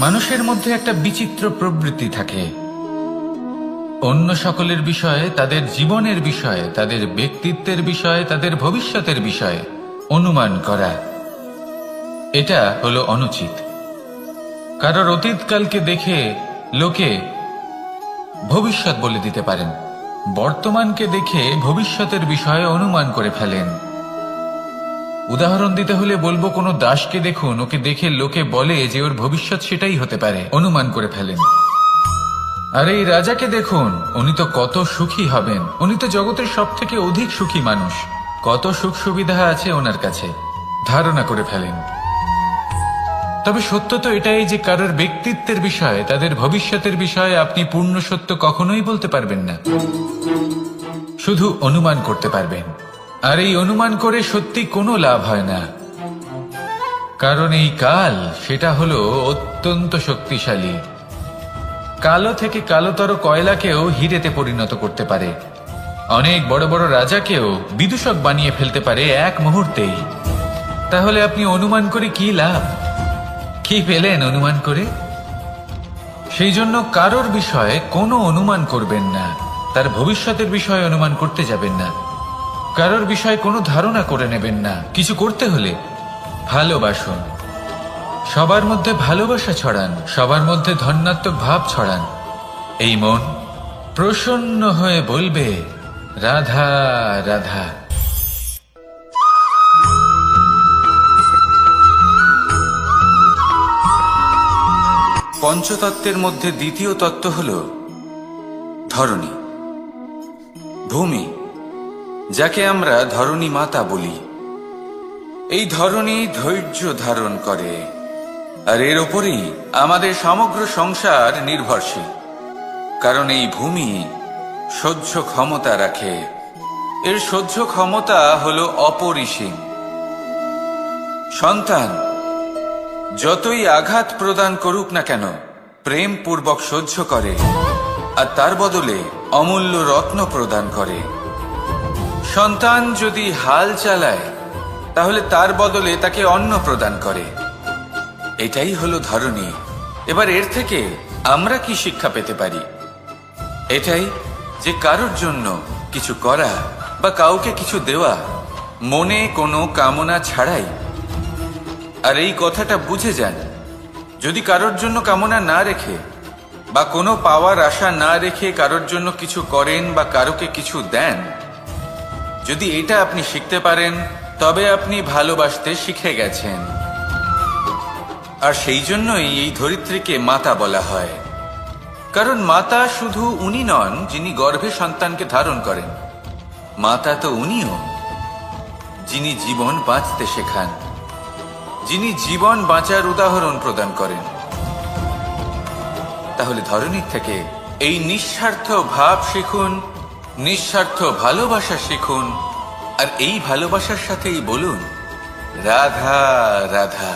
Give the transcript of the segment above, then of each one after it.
মানুষের মধ্যে একটা বিচিত্র প্রবৃত্তি থাকে, অন্য সকলের বিষয়ে, তাদের জীবনের বিষয়ে, তাদের ব্যক্তিত্বের বিষয়ে, তাদের ভবিষ্যতের বিষয়ে অনুমান করা। এটা হলো অনুচিত। কারোর অতীতকালকে দেখে লোকে ভবিষ্যৎ বলে দিতে পারেন, বর্তমানকে দেখে ভবিষ্যতের বিষয়ে অনুমান করে ফেলেন। উদাহরণ দিতে হলে বলবো, কোনো দাসকে দেখুন, ওকে দেখে লোকে বলে যে ওর ভবিষ্যৎ সেটাই হতে পারে, অনুমান করে ফেলেন। আর এই রাজাকে দেখুন, উনি তো কত সুখী হবেন, উনি তো জগতের সব থেকে অধিক সুখী মানুষ, কত সুখ সুবিধা আছে ওনার কাছে, ধারণা করে ফেলেন। তবে সত্য তো এটাই যে কারোর ব্যক্তিত্বের বিষয়ে, তাদের ভবিষ্যতের বিষয়ে আপনি পূর্ণ সত্য কখনোই বলতে পারবেন না, শুধু অনুমান করতে পারবেন। আর এই অনুমান করে সত্যি কোনো লাভ হয় না, কারণ এই কাল সেটা হলো অত্যন্ত শক্তিশালী। কালো থেকে কালোতর কয়লাকেও হিরেতে পরিণত করতে পারে, অনেক বড় বড় রাজাকেও বিদূষক বানিয়ে ফেলতে পারে এক মুহূর্তেই। তাহলে আপনি অনুমান করে কি লাভ? কি পেলেন অনুমান করে? সেই জন্য কারোর বিষয়ে কোনো অনুমান করবেন না, তার ভবিষ্যতের বিষয়ে অনুমান করতে যাবেন না, কারোর বিষয়ে কোনো ধারণা করে নেবেন না। কিছু করতে হলে ভালোবাসুন, সবার মধ্যে ভালোবাসা ছড়ান, সবার মধ্যে ধন্যাত্মক ভাব ছড়ান। এই মন প্রসন্ন হয়ে বলবে, রাধা রাধা। পঞ্চতত্ত্বের মধ্যে দ্বিতীয় তত্ত্ব হল ধরণী, ভূমি, যাকে আমরা ধরণী মাতা বলি। এই ধরণী ধৈর্য ধারণ করে, আর এর ওপরেই আমাদের সমগ্র সংসার নির্ভরশীল। কারণ এই ভূমি সহ্য ক্ষমতা রাখে, এর সহ্য ক্ষমতা হল অপরিসীম। সন্তান যতই আঘাত প্রদান করুক না কেন, প্রেম পূর্বক সহ্য করে, আর তার বদলে অমূল্য রত্ন প্রদান করে। সন্তান যদি হাল চালায়, তাহলে তার বদলে তাকে অন্ন প্রদান করে। এটাই হলো ধরণী। এবার এর থেকে আমরা কি শিক্ষা পেতে পারি? এটাই যে কারোর জন্য কিছু করা বা কাউকে কিছু দেওয়া মনে কোনো কামনা ছাড়াই। আর এই কথাটা বুঝে যান, যদি কারোর জন্য কামনা না রেখে বা কোনো পাওয়ার আশা না রেখে কারোর জন্য কিছু করেন বা কারোকে কিছু দেন, যদি এটা আপনি শিখতে পারেন, তবে আপনি ভালোবাসতে শিখে গেছেন। আর সেই জন্যই এই ধরিত্রীকে মাতা বলা হয়। কারণ মাতা শুধু উনি নন যিনি গর্ভে সন্তানকে ধারণ করেন, মাতা তো উনিও যিনি জীবন বাঁচতে শেখান, যিনি জীবন বাঁচার উদাহরণ প্রদান করেন। তাহলে ধরণীর থেকে এই নিঃস্বার্থ ভাব শিখুন, নিঃস্বার্থ ভালোবাসা শিখুন, আর এই ভালোবাসার সাথেই বলুন, রাধা রাধা।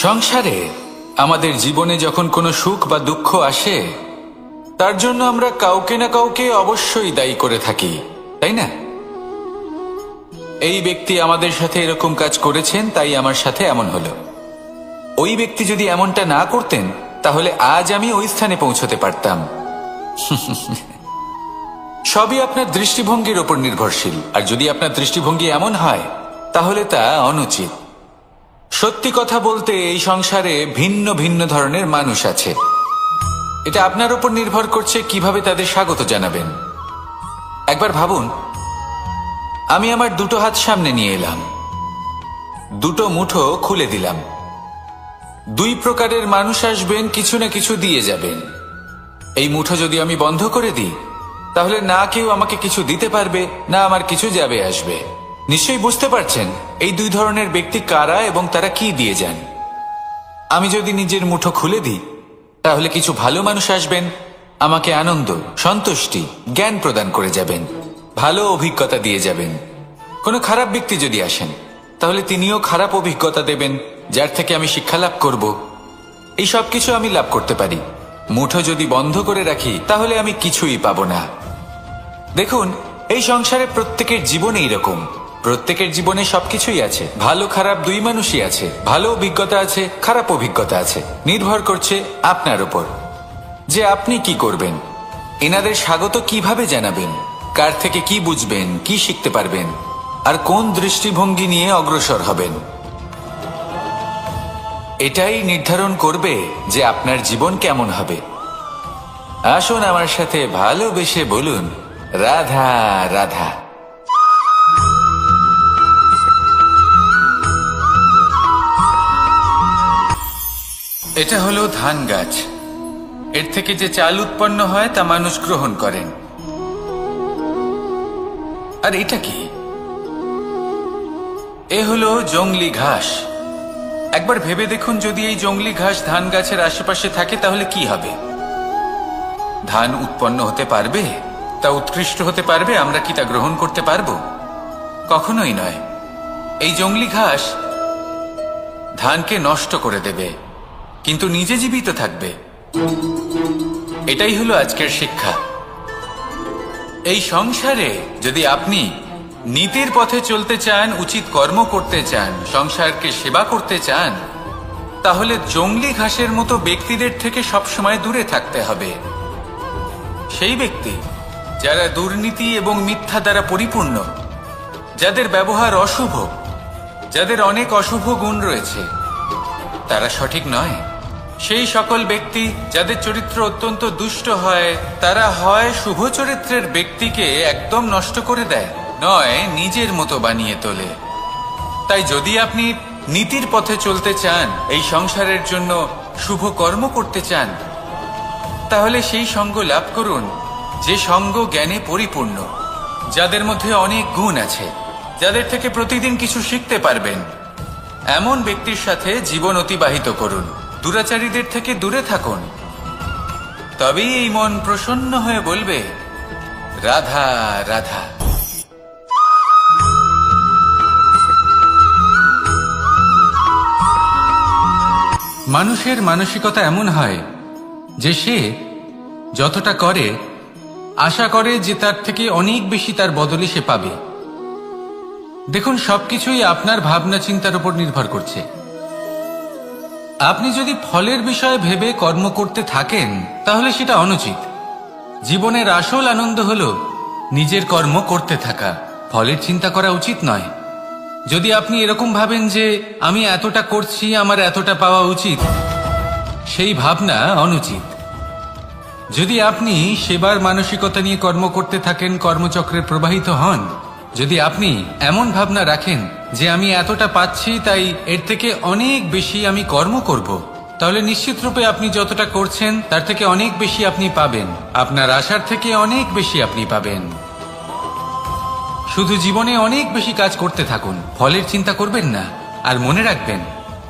সংসারে আমাদের জীবনে যখন কোনো সুখ বা দুঃখ আসে, তার জন্য আমরা কাউকে না কাউকে অবশ্যই দায়ী করে থাকি, তাই না? এই ব্যক্তি আমাদের সাথে এরকম কাজ করেছেন, তাই আমার সাথে এমন হলো। ওই ব্যক্তি যদি এমনটা না করতেন, তাহলে আজ আমি ওই স্থানে পৌঁছতে পারতাম। সবই আপনার দৃষ্টিভঙ্গির ওপর নির্ভরশীল। আর যদি আপনার দৃষ্টিভঙ্গি এমন হয়, তাহলে তা অনুচিত। সত্যি কথা বলতে, এই সংসারে ভিন্ন ভিন্ন ধরনের মানুষ আছে। এটা আপনার উপর নির্ভর করছে কিভাবে তাদের স্বাগত জানাবেন। একবার ভাবুন, আমি আমার দুটো হাত সামনে নিয়ে এলাম, দুটো মুঠো খুলে দিলাম। দুই প্রকারের মানুষ আসবেন, কিছু না কিছু দিয়ে যাবেন। এই মুঠো যদি আমি বন্ধ করে দিই, তাহলে না কেউ আমাকে কিছু দিতে পারবে, না আমার কিছু যাবে আসবে। নিশ্চয়ই বুঝতে পারছেন এই দুই ধরনের ব্যক্তি কারা এবং তারা কি দিয়ে যান। আমি যদি নিজের মুঠো খুলে দিই, তাহলে কিছু ভালো মানুষ আসবেন, আমাকে আনন্দ, সন্তুষ্টি, জ্ঞান প্রদান করে যাবেন, ভালো অভিজ্ঞতা দিয়ে যাবেন। কোনো খারাপ ব্যক্তি যদি আসেন, তাহলে তিনিও খারাপ অভিজ্ঞতা দেবেন, যার থেকে আমি শিক্ষা লাভ করব। এই সব কিছু আমি লাভ করতে পারি। মুঠো যদি বন্ধ করে রাখি, তাহলে আমি কিছুই পাবো না। দেখুন, এই সংসারে প্রত্যেকের জীবন এইরকম। প্রত্যেকের জীবনে সবকিছুই আছে, ভালো খারাপ দুই মানুষই আছে, ভালো অভিজ্ঞতা আছে, খারাপ অভিজ্ঞতা আছে। নির্ভর করছে আপনার উপর যে আপনি কি করবেন, এনাদের স্বাগত কিভাবে জানাবেন, কার থেকে কি বুঝবেন, কি শিখতে পারবেন, আর কোন দৃষ্টিভঙ্গি নিয়ে অগ্রসর হবেন। এটাই নির্ধারণ করবে যে আপনার জীবন কেমন হবে। আসুন আমার সাথে ভালোবেসে বলুন, রাধা রাধা। এটা হলো ধান গাছ। এর থেকে যে চাল উৎপন্ন হয় তা মানুষ গ্রহণ করেন। আর এটা কি? এ হলো জংলি ঘাস। একবার ভেবে দেখুন, যদি এই জংলি ঘাস ধান গাছের আশেপাশে থাকে তাহলে কি হবে? ধান উৎপন্ন হতে পারবে? তা উৎকৃষ্ট হতে পারবে? আমরা কি তা গ্রহণ করতে পারবো? কখনোই নয়। এই জংলি ঘাস ধানকে নষ্ট করে দেবে, কিন্তু নিজে জীবিত থাকবে। এটাই হলো আজকের শিক্ষা। এই সংসারে যদি আপনি নীতির পথে চলতে চান, উচিত কর্ম করতে চান, সংসারকে সেবা করতে চান, তাহলে জংলি ঘাসের মতো ব্যক্তিদের থেকে সবসময় দূরে থাকতে হবে। সেই ব্যক্তি যারা দুর্নীতি এবং মিথ্যা দ্বারা পরিপূর্ণ, যাদের ব্যবহার অশুভ, যাদের অনেক অশুভ গুণ রয়েছে, তারা সঠিক নয়। সেই সকল ব্যক্তি যাদের চরিত্র অত্যন্ত দুষ্ট হয়, তারা হয় শুভ চরিত্রের ব্যক্তিকে একদম নষ্ট করে দেয়, নয় নিজের মতো বানিয়ে তোলে। তাই যদি আপনি নীতির পথে চলতে চান, এই সংসারের জন্য শুভ কর্ম করতে চান, তাহলে সেই সঙ্গ লাভ করুন যে সঙ্গ জ্ঞানে পরিপূর্ণ, যাদের মধ্যে অনেক গুণ আছে, যাদের থেকে প্রতিদিন কিছু শিখতে পারবেন। এমন ব্যক্তির সাথে জীবন অতিবাহিত করুন। দুরাচারীদের থেকে দূরে থাকুন। তবেই এই মন প্রসন্ন হয়ে বলবে, রাধা রাধা। মানুষের মানসিকতা এমন হয় যে সে যতটা করে আশা করে যে তার থেকে অনেক বেশি তার বদলে সে পাবে। দেখুন, সবকিছুই আপনার ভাবনা চিন্তার উপর নির্ভর করছে। আপনি যদি ফলের বিষয়ে ভেবে কর্ম করতে থাকেন তাহলে সেটা অনুচিত। জীবনের আসল আনন্দ হলো নিজের কর্ম করতে থাকা, ফলের চিন্তা করা উচিত নয়। যদি আপনি এরকম ভাবেন যে আমি এতটা করছি, আমার এতটা পাওয়া উচিত, সেই ভাবনা অনুচিত। যদি আপনি সেবার মানসিকতা নিয়ে কর্ম করতে থাকেন, কর্মচক্রে প্রবাহিত হন, যদি আপনি এমন ভাবনা রাখেন যে আমি এতটা পাচ্ছি তাই এর থেকে অনেক বেশি আমি কর্ম করব, তাহলে নিশ্চিত রূপে আপনি যতটা করছেন তার থেকে অনেক বেশি আপনি পাবেন। আপনার আশার থেকে অনেক বেশি আপনি পাবেন। শুধু জীবনে অনেক বেশি কাজ করতে থাকুন, ফলের চিন্তা করবেন না। আর মনে রাখবেন,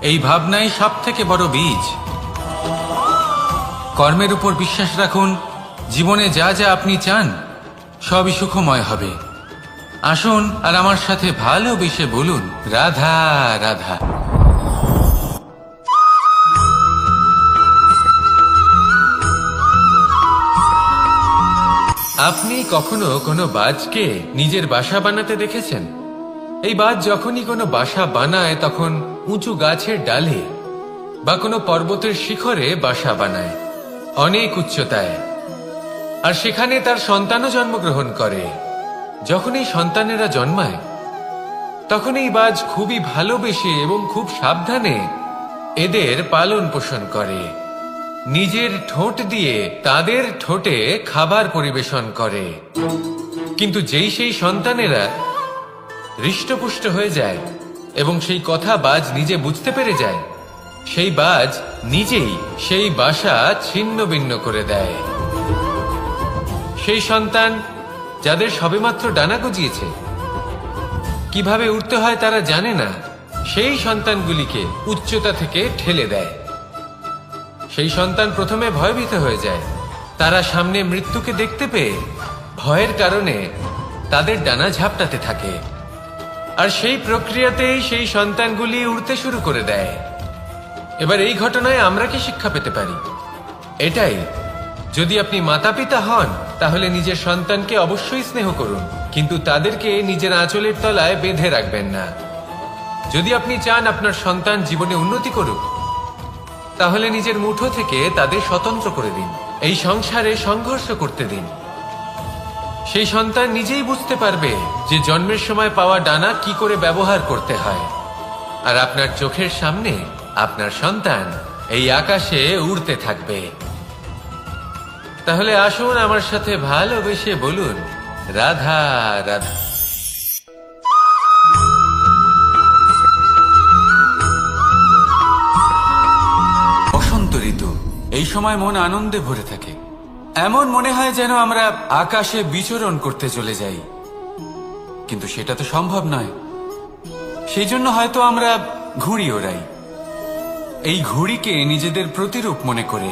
এই ভাবনাই সব থেকে বড় বীজ। কর্মের উপর বিশ্বাস রাখুন। জীবনে যা যা আপনি চান সবই সুখময় হবে। আসুন আর আমার সাথে ভালোবেসে বলুন, রাধা রাধা। আপনি কখনো কোনো বাজকে নিজের বাসা বানাতে দেখেছেন? এই বাজ যখনই কোনো বাসা বানায় তখন উঁচু গাছের ডালে বা কোনো পর্বতের শিখরে বাসা বানায়, অনেক উচ্চতায়। আর সেখানে তার সন্তানও জন্মগ্রহণ করে। যখন এই সন্তানেরা জন্মায় তখন এই বাজ খুবই ভালোবেসে এবং খুব সাবধানে এদের পালন পোষণ করে। নিজের ঠোঁট দিয়ে তাদের ঠোঁটে খাবার পরিবেশন করে। কিন্তু যেই সেই সন্তানেরা হৃষ্টপুষ্ট হয়ে যায় এবং সেই কথা বাজ নিজে বুঝতে পেরে যায়, সেই বাজ নিজেই সেই বাসা ছিন্ন ভিন্ন করে দেয়। সেই সন্তান যাদের সবেমাত্র ডানা গজিয়েছে, কিভাবে উঠতে হয় তারা জানে না, সেই সন্তানগুলিকে উচ্চতা থেকে ঠেলে দেয়। সেই সন্তান প্রথমে ভয়ভীত হয়ে যায়। তারা সামনে মৃত্যুকে দেখতে পেয়ে ভয়ের কারণে তাদের ডানা ঝাপটাতে থাকে। আর সেই প্রক্রিয়াতেই সেই সন্তানগুলি উড়তে শুরু করে দেয়। এবার এই ঘটনায় আমরা কি শিক্ষা পেতে পারি? এটাই, যদি আপনি মাতা পিতা হন তাহলে নিজের সন্তানকে অবশ্যই স্নেহ করুন। কিন্তু তাদেরকে নিজের আঁচলের তলায় বেঁধে রাখবেন না। যদি আপনি চান আপনার সন্তান জীবনে উন্নতি করুক, তাহলে নিজের মুঠো থেকে তাদের স্বতন্ত্র করে দিন। এই সংসারে সংঘর্ষ করতে দিন। সেই সন্তান নিজেই বুঝতে পারবে যে জন্মের সময় পাওয়া ডানা কি করে ব্যবহার করতে হয়। আর আপনার চোখের সামনে আপনার সন্তান এই আকাশে উড়তে থাকবে। তাহলে আসুন আমার সাথে ভালোবেসে বলুন, রাধা রাধা। বসন্ত ঋতু, এই সময় মন আনন্দে ভরে থাকে। এমন মনে হয় যেন আমরা আকাশে বিচরণ করতে চলে যাই, কিন্তু সেটা তো সম্ভব নয়। সেই জন্য হয়তো আমরা ঘুড়ি ওড়াই, এই ঘুড়িকে নিজেদের প্রতিরূপ মনে করে।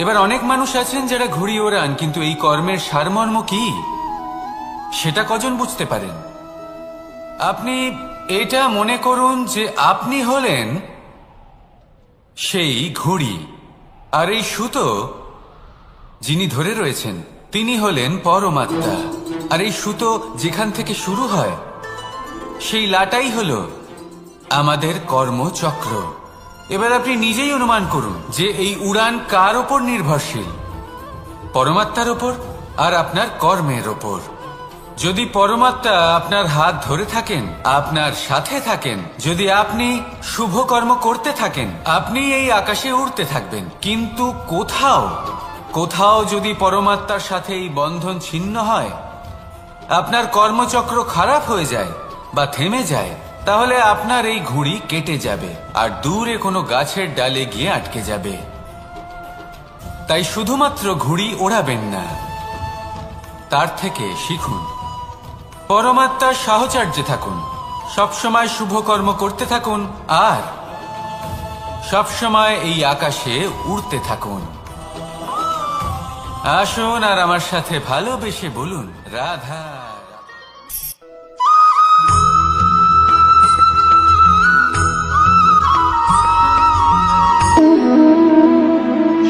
এবার অনেক মানুষ আছেন যারা ঘুড়ি ওড়ান, কিন্তু এই কর্মের সারমর্ম কি সেটা কজন বুঝতে পারেন? আপনি এটা মনে করুন যে আপনি হলেন সেই ঘুড়ি, আর এই সুতো যিনি ধরে রয়েছেন তিনি হলেন পরমাত্মা। আর এই সুতো যেখান থেকে শুরু হয় সেই লাটাই হলো আমাদের কর্মচক্র। এবার আপনি নিজেই অনুমান করুন যে এই উড়ান কার ওপর নির্ভরশীল? পরমাত্মার ওপর আর আপনার কর্মের ওপর। যদি পরমাত্মা আপনার হাত ধরে থাকেন, আপনার সাথে থাকেন, যদি আপনি শুভ কর্ম করতে থাকেন, আপনি এই আকাশে উড়তে থাকবেন। কিন্তু কোথাও যদি পরমাত্মার সাথে এই বন্ধন ছিন্ন হয়, আপনার কর্মচক্র খারাপ হয়ে যায় বা থেমে যায়, তাহলে আপনার এই ঘুড়ি কেটে যাবে আর দূরে কোনো গাছের ডালে গিয়ে আটকে যাবে। তাই শুধুমাত্র ঘুড়ি ওড়াবেন না, তার থেকে শিখুন। পরমাত্মার সাহচর্যে থাকুন, সবসময় শুভ কর্ম করতে থাকুন আর সবসময় এই আকাশে উড়তে থাকুন। আসুন আর আমার সাথে ভালোবেসে বলুন, রাধা।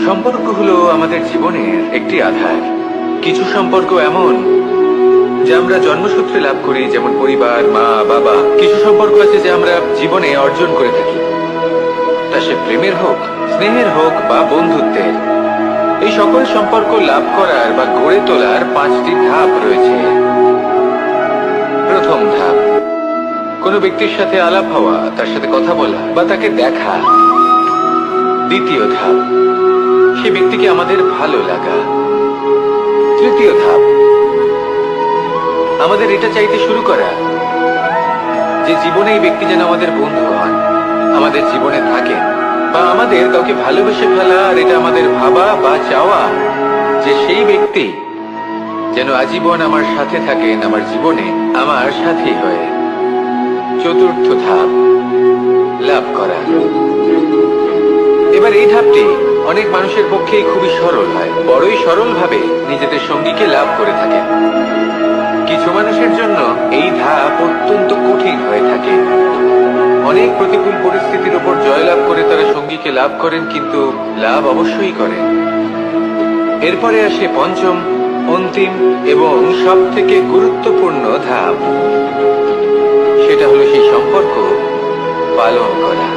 সম্পর্ক হলো আমাদের জীবনের একটি আধার। কিছু সম্পর্ক এমন যে আমরা জন্মসূত্রে লাভ করি, যেমন পরিবার, মা বাবা। কিছু সম্পর্ক আছে যে আমরা জীবনে অর্জন করে থাকি, তা সে প্রেমের হোক, স্নেহের হোক বা বন্ধুত্বের। এই সকল সম্পর্ক লাভ করার বা গড়ে তোলার 5টি ধাপ রয়েছে। প্রথম ধাপ, কোনো ব্যক্তির সাথে আলাপ হওয়া, তার সাথে কথা বলা বা তাকে দেখা। দ্বিতীয় ধাপ, সে ব্যক্তিকে আমাদের ভালো লাগা। তৃতীয় ধাপ, আমাদের এটা চাইতে শুরু করা যে জীবনে এই ব্যক্তি যেন আমাদের বন্ধু হন, আমাদের জীবনে থাকেন, বা আমাদের কাউকে ভালোবেসে ফেলা। আর এটা আমাদের ভাবা বা চাওয়া যে সেই ব্যক্তি যেন আজীবন আমার সাথে থাকেন, আমার জীবনে আমার সাথী হয়ে। চতুর্থ ধাপ, লাভ করা। এবার এই ধাপটি অনেক মানুষের পক্ষেই খুবই সরল হয়, বড়ই সরল ভাবে নিজেদের সঙ্গীকে লাভ করে থাকেন। কিছু মানুষের জন্য এই ধাপ অত্যন্ত কঠিন হয়ে থাকে। অনেক প্রতিকূল পরিস্থিতির উপর জয়লাভ করে তারা সঙ্গীকে লাভ করেন, কিন্তু লাভ অবশ্যই করেন। এরপরে আসে পঞ্চম, অন্তিম এবং সব থেকে গুরুত্বপূর্ণ ধাপ। সেটা হলো সেই সম্পর্ক পালন করা।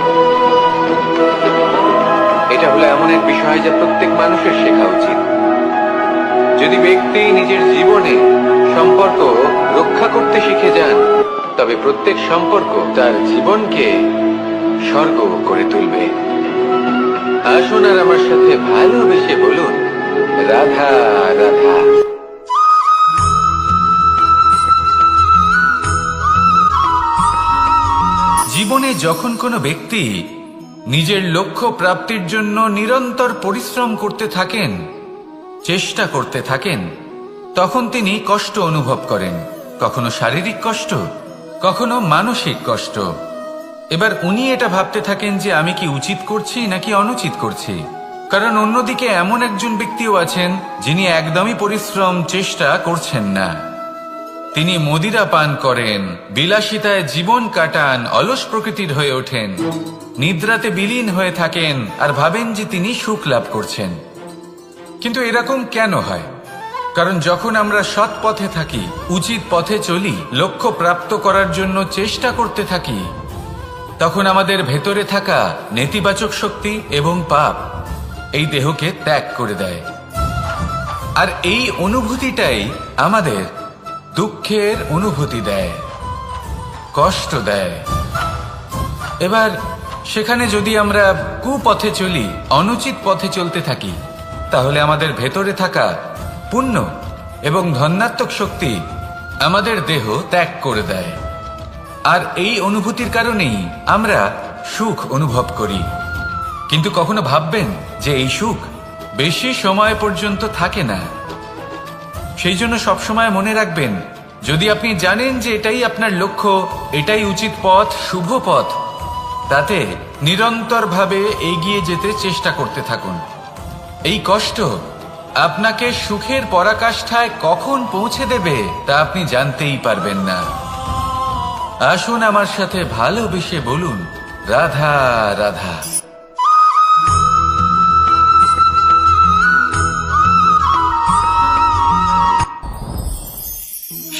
এটা হলো এমন এক বিষয় যা প্রত্যেক মানুষের শেখা উচিত। যদি ব্যক্তি নিজের জীবনে সম্পর্ক রক্ষা করতে শিখে যান, তবে প্রত্যেক সম্পর্ক তার জীবনকে স্বর্গ করে তুলবে। আসুন আর আমার সাথে ভালোবেসে বলুন, রাধা রাধা। জীবনে যখন কোনো ব্যক্তি নিজের লক্ষ্য প্রাপ্তির জন্য নিরন্তর পরিশ্রম করতে থাকেন, চেষ্টা করতে থাকেন, তখন তিনি কষ্ট অনুভব করেন। কখনো শারীরিক কষ্ট, কখনো মানসিক কষ্ট। এবার উনি এটা ভাবতে থাকেন যে আমি কি উচিত করছি নাকি অনুচিত করছি। কারণ অন্যদিকে এমন একজন ব্যক্তিও আছেন যিনি একদমই পরিশ্রম, চেষ্টা করছেন না। তিনি মদিরা পান করেন, বিলাসিতায় জীবন কাটান, অলস প্রকৃতির হয়ে ওঠেন, নিদ্রাতে বিলীন হয়ে থাকেন আর ভাবেন যে তিনি সুখ লাভ করছেন। কিন্তু এরকম কেন হয়? কারণ যখন আমরা সৎ পথে থাকি, উচিত পথে চলি, লক্ষ্য প্রাপ্ত করার জন্য চেষ্টা করতে থাকি, তখন আমাদের ভেতরে থাকা নেতিবাচক শক্তি এবং পাপ এই দেহকে ত্যাগ করে দেয়। আর এই অনুভূতিটাই আমাদের দুঃখের অনুভূতি দেয়, কষ্ট দেয়। এবার সেখানে যদি আমরা কুপথে চলি, অনুচিত পথে চলতে থাকি, তাহলে আমাদের ভেতরে থাকা পুণ্য এবং ধনাত্মক শক্তি আমাদের দেহ ত্যাগ করে দেয়। আর এই অনুভূতির কারণেই আমরা সুখ অনুভব করি। কিন্তু কখনো ভাববেন যে এই সুখ বেশি সময় পর্যন্ত থাকে না। সেই জন্য সবসময় মনে রাখবেন, যদি আপনি জানেন যে এটাই আপনার লক্ষ্য, এটাই উচিত পথ, শুভ পথ, তাতে নিরন্তরভাবে এগিয়ে যেতে চেষ্টা করতে থাকুন। এই কষ্ট আপনাকে সুখের পরাকাষ্ঠায় কখন পৌঁছে দেবে তা আপনি জানতেই পারবেন না। আসুন আমার সাথে ভালোবেসে বলুন, রাধা রাধা।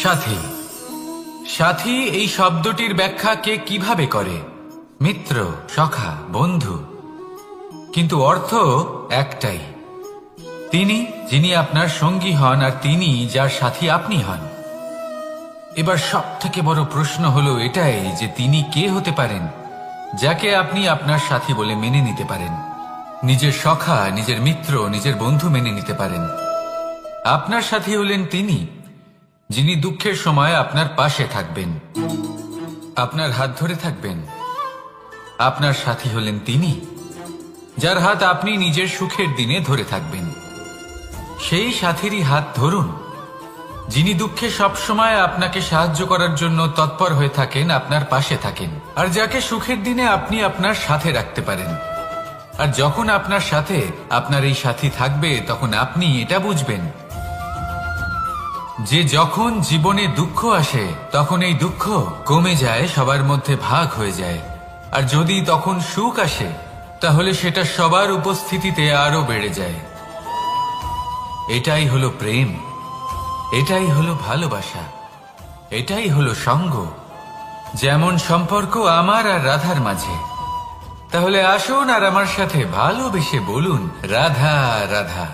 সাথী। সাথী এই শব্দটির ব্যাখ্যা কে কিভাবে করে? মিত্র, সখা, বন্ধু। কিন্তু অর্থ একটাই, তিনি যিনি আপনার সঙ্গী হন আর তিনি যার সাথী আপনি হন। এবার সব থেকে বড় প্রশ্ন হলো এটাই যে তিনি কে হতে পারেন যাকে আপনি আপনার সাথী বলে মেনে নিতে পারেন, নিজের সখা, নিজের মিত্র, নিজের বন্ধু মেনে নিতে পারেন। আপনার সাথী হলেন তিনি যিনি দুঃখের সময় আপনার পাশে থাকবেন, আপনার হাত ধরে থাকবেন। আপনার সাথী হলেন তিনি যার হাত আপনি নিজের সুখের দিনে ধরে থাকবেন। সেই সাথীরই হাত ধরুন যিনি দুঃখে সবসময় আপনাকে সাহায্য করার জন্য তৎপর হয়ে থাকেন, আপনার পাশে থাকেন, আর যাকে সুখের দিনে আপনি আপনার সাথে রাখতে পারেন। আর যখন আপনার সাথে আপনার এই সাথী থাকবে, তখন আপনি এটা বুঝবেন যে যখন জীবনে দুঃখ আসে, তখন এই দুঃখ কমে যায়, সবার মধ্যে ভাগ হয়ে যায়। আর যদি তখন সুখ আসে, তাহলে সেটা সবার উপস্থিতিতে আরো বেড়ে যায়। এটাই হলো প্রেম, এটাই হলো ভালোবাসা, এটাই হলো সঙ্গ। যেমন সম্পর্ক আমার আর রাধার মাঝে। তাহলে আসুন আর আমার সাথে ভালোবেসে বলুন, রাধা রাধা।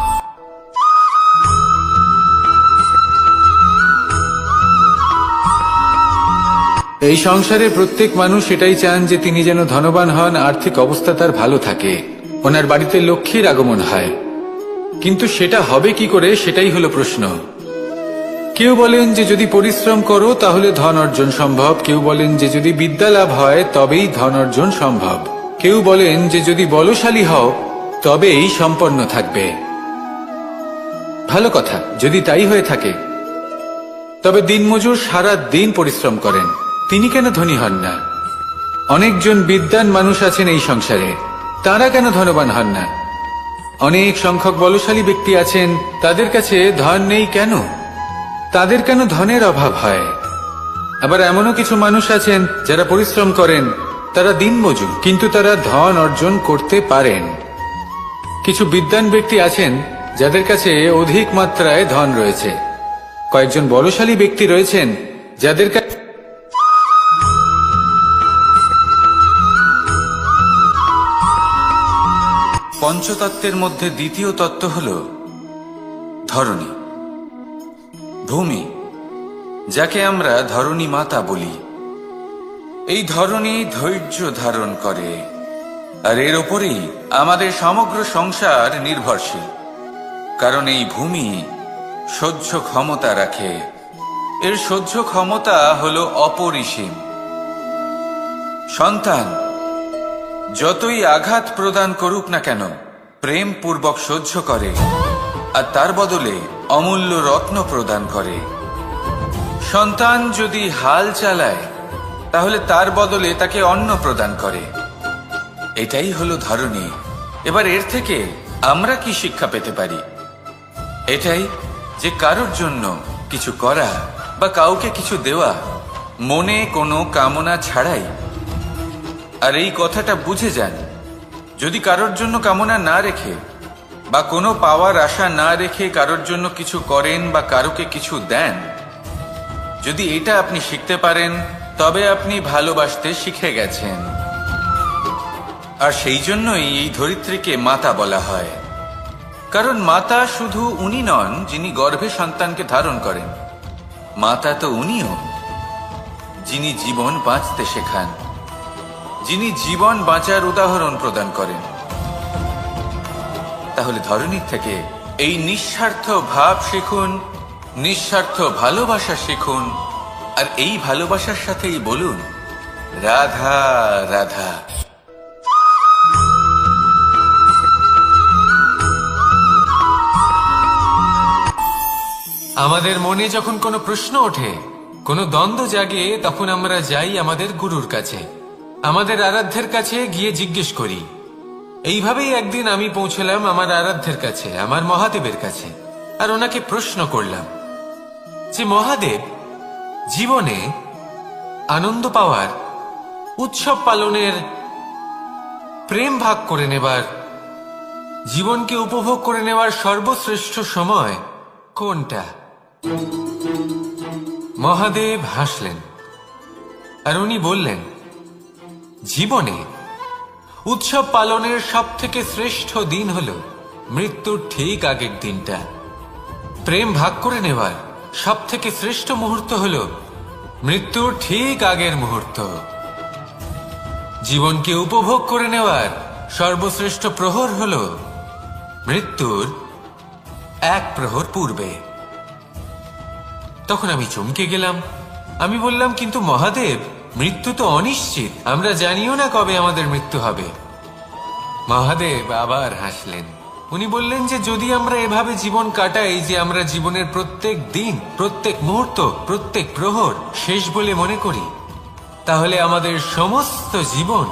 এই সংসারে প্রত্যেক মানুষ এটাই চান যে তিনি যেন ধনবান হন, আর্থিক অবস্থা তার ভালো থাকে, ওনার বাড়িতে লক্ষ্মীর আগমন হয়। কিন্তু সেটা হবে কি করে, সেটাই হলো প্রশ্ন। কেউ বলেন যে যদি পরিশ্রম করো তাহলে ধন অর্জন সম্ভব, কেউ বলেন যে যদি বিদ্যা লাভ হয় তবেই ধন অর্জন সম্ভব, কেউ বলেন যে যদি বলশালী হও তবেই সম্পন্ন থাকবে। ভালো কথা, যদি তাই হয়ে থাকে, তবে দিনমজুর সারা দিন পরিশ্রম করেন, তিনি কেন ধনী হন না? অনেকজন বিদ্বান মানুষ আছেন এই সংসারে, তারা কেন ধনবান হন না? অনেক সংখ্যক বলশালী ব্যক্তি আছেন, তাদের কাছে ধন নেই কেন? তাদের কেন ধনের অভাব হয়? আবার এমনও কিছু মানুষ আছেন যারা পরিশ্রম করেন, তারা দিনমজুর, কিন্তু তারা ধন অর্জন করতে পারেন। কিছু বিদ্বান ব্যক্তি আছেন যাদের কাছে অধিক মাত্রায় ধন রয়েছে। কয়েকজন বলশালী ব্যক্তি রয়েছেন যাদের কাছে পঞ্চতত্ত্বের মধ্যে দ্বিতীয় তত্ত্ব হল ধরণী, ভূমি, যাকে আমরা ধরণী মাতা বলি। এই ধরণী ধৈর্য ধারণ করে, আর এর ওপরেই আমাদের সমগ্র সংসার নির্ভরশীল। কারণ এই ভূমি সহ্য ক্ষমতা রাখে, এর সহ্য ক্ষমতা হল অপরিসীম। সন্তান যতই আঘাত প্রদান করুক না কেন, প্রেম পূর্বক সহ্য করে, আর তার বদলে অমূল্য রত্ন প্রদান করে। সন্তান যদি হাল চালায়, তাহলে তার বদলে তাকে অন্ন প্রদান করে। এটাই হলো ধরণী। এবার এর থেকে আমরা কি শিক্ষা পেতে পারি? এটাই যে কারোর জন্য কিছু করা বা কাউকে কিছু দেওয়া মনে কোনো কামনা ছাড়াই। আর এই কথাটা বুঝে যান, যদি কারোর জন্য কামনা না রেখে বা কোনো পাওয়ার আশা না রেখে কারোর জন্য কিছু করেন বা কারোকে কিছু দেন, যদি এটা আপনি শিখতে পারেন তবে আপনি ভালোবাসতে শিখে গেছেন। আর সেই জন্যই এই ধরিত্রীকে মাতা বলা হয়। কারণ মাতা শুধু উনি নন যিনি গর্ভে সন্তানকে ধারণ করেন, মাতা তো উনিও যিনি জীবন বাঁচতে শেখান, যিনি জীবন বাঁচার উদাহরণ প্রদান করেন। তাহলে ধরনীর থেকে এই নিঃস্বার্থ ভাব শিখুন, নিঃস্বার্থ ভালোবাসা শিখুন, আর এই ভালোবাসার সাথেই বলুন রাধা রাধা। আমাদের মনে যখন কোনো প্রশ্ন ওঠে, কোনো দ্বন্দ্ব জাগে, তখন আমরা যাই আমাদের গুরুর কাছে, আমাদের আরাধ্যের কাছে গিয়ে জিজ্ঞেস করি। এইভাবেই একদিন আমি পৌঁছলাম আমার আরাধ্যের কাছে, আমার মহাদেবের কাছে, আর ওনাকে প্রশ্ন করলাম যে মহাদেব, জীবনে আনন্দ পাওয়ার, উৎসব পালনের, প্রেম ভাগ করে নেবার, জীবনকে উপভোগ করে নেওয়ার সর্বশ্রেষ্ঠ সময় কোনটা? মহাদেব হাসলেন আর উনি বললেন, জীবনে উৎসব পালনের সব থেকে শ্রেষ্ঠ দিন হল মৃত্যুর ঠিক আগের দিনটা। প্রেম ভাগ করে নেওয়ার সব থেকে শ্রেষ্ঠ মুহূর্ত হল মৃত্যুর ঠিক আগের মুহূর্ত। জীবনকে উপভোগ করে নেওয়ার সর্বশ্রেষ্ঠ প্রহর হল মৃত্যুর এক প্রহর পূর্বে। তখন আমি চমকে গেলাম। আমি বললাম, কিন্তু মহাদেব, মৃত্যু তো অনিশ্চিত, আমরা জানিও না কবে আমাদের মৃত্যু হবে। মহাদেব আবার হাসলেন। উনি বললেন যে যদি আমরা এভাবে জীবন কাটাই যে আমরা জীবনের প্রত্যেক দিন, প্রত্যেক মুহূর্ত, প্রত্যেক প্রহর শেষ বলে মনে করি, তাহলে আমাদের সমস্ত জীবন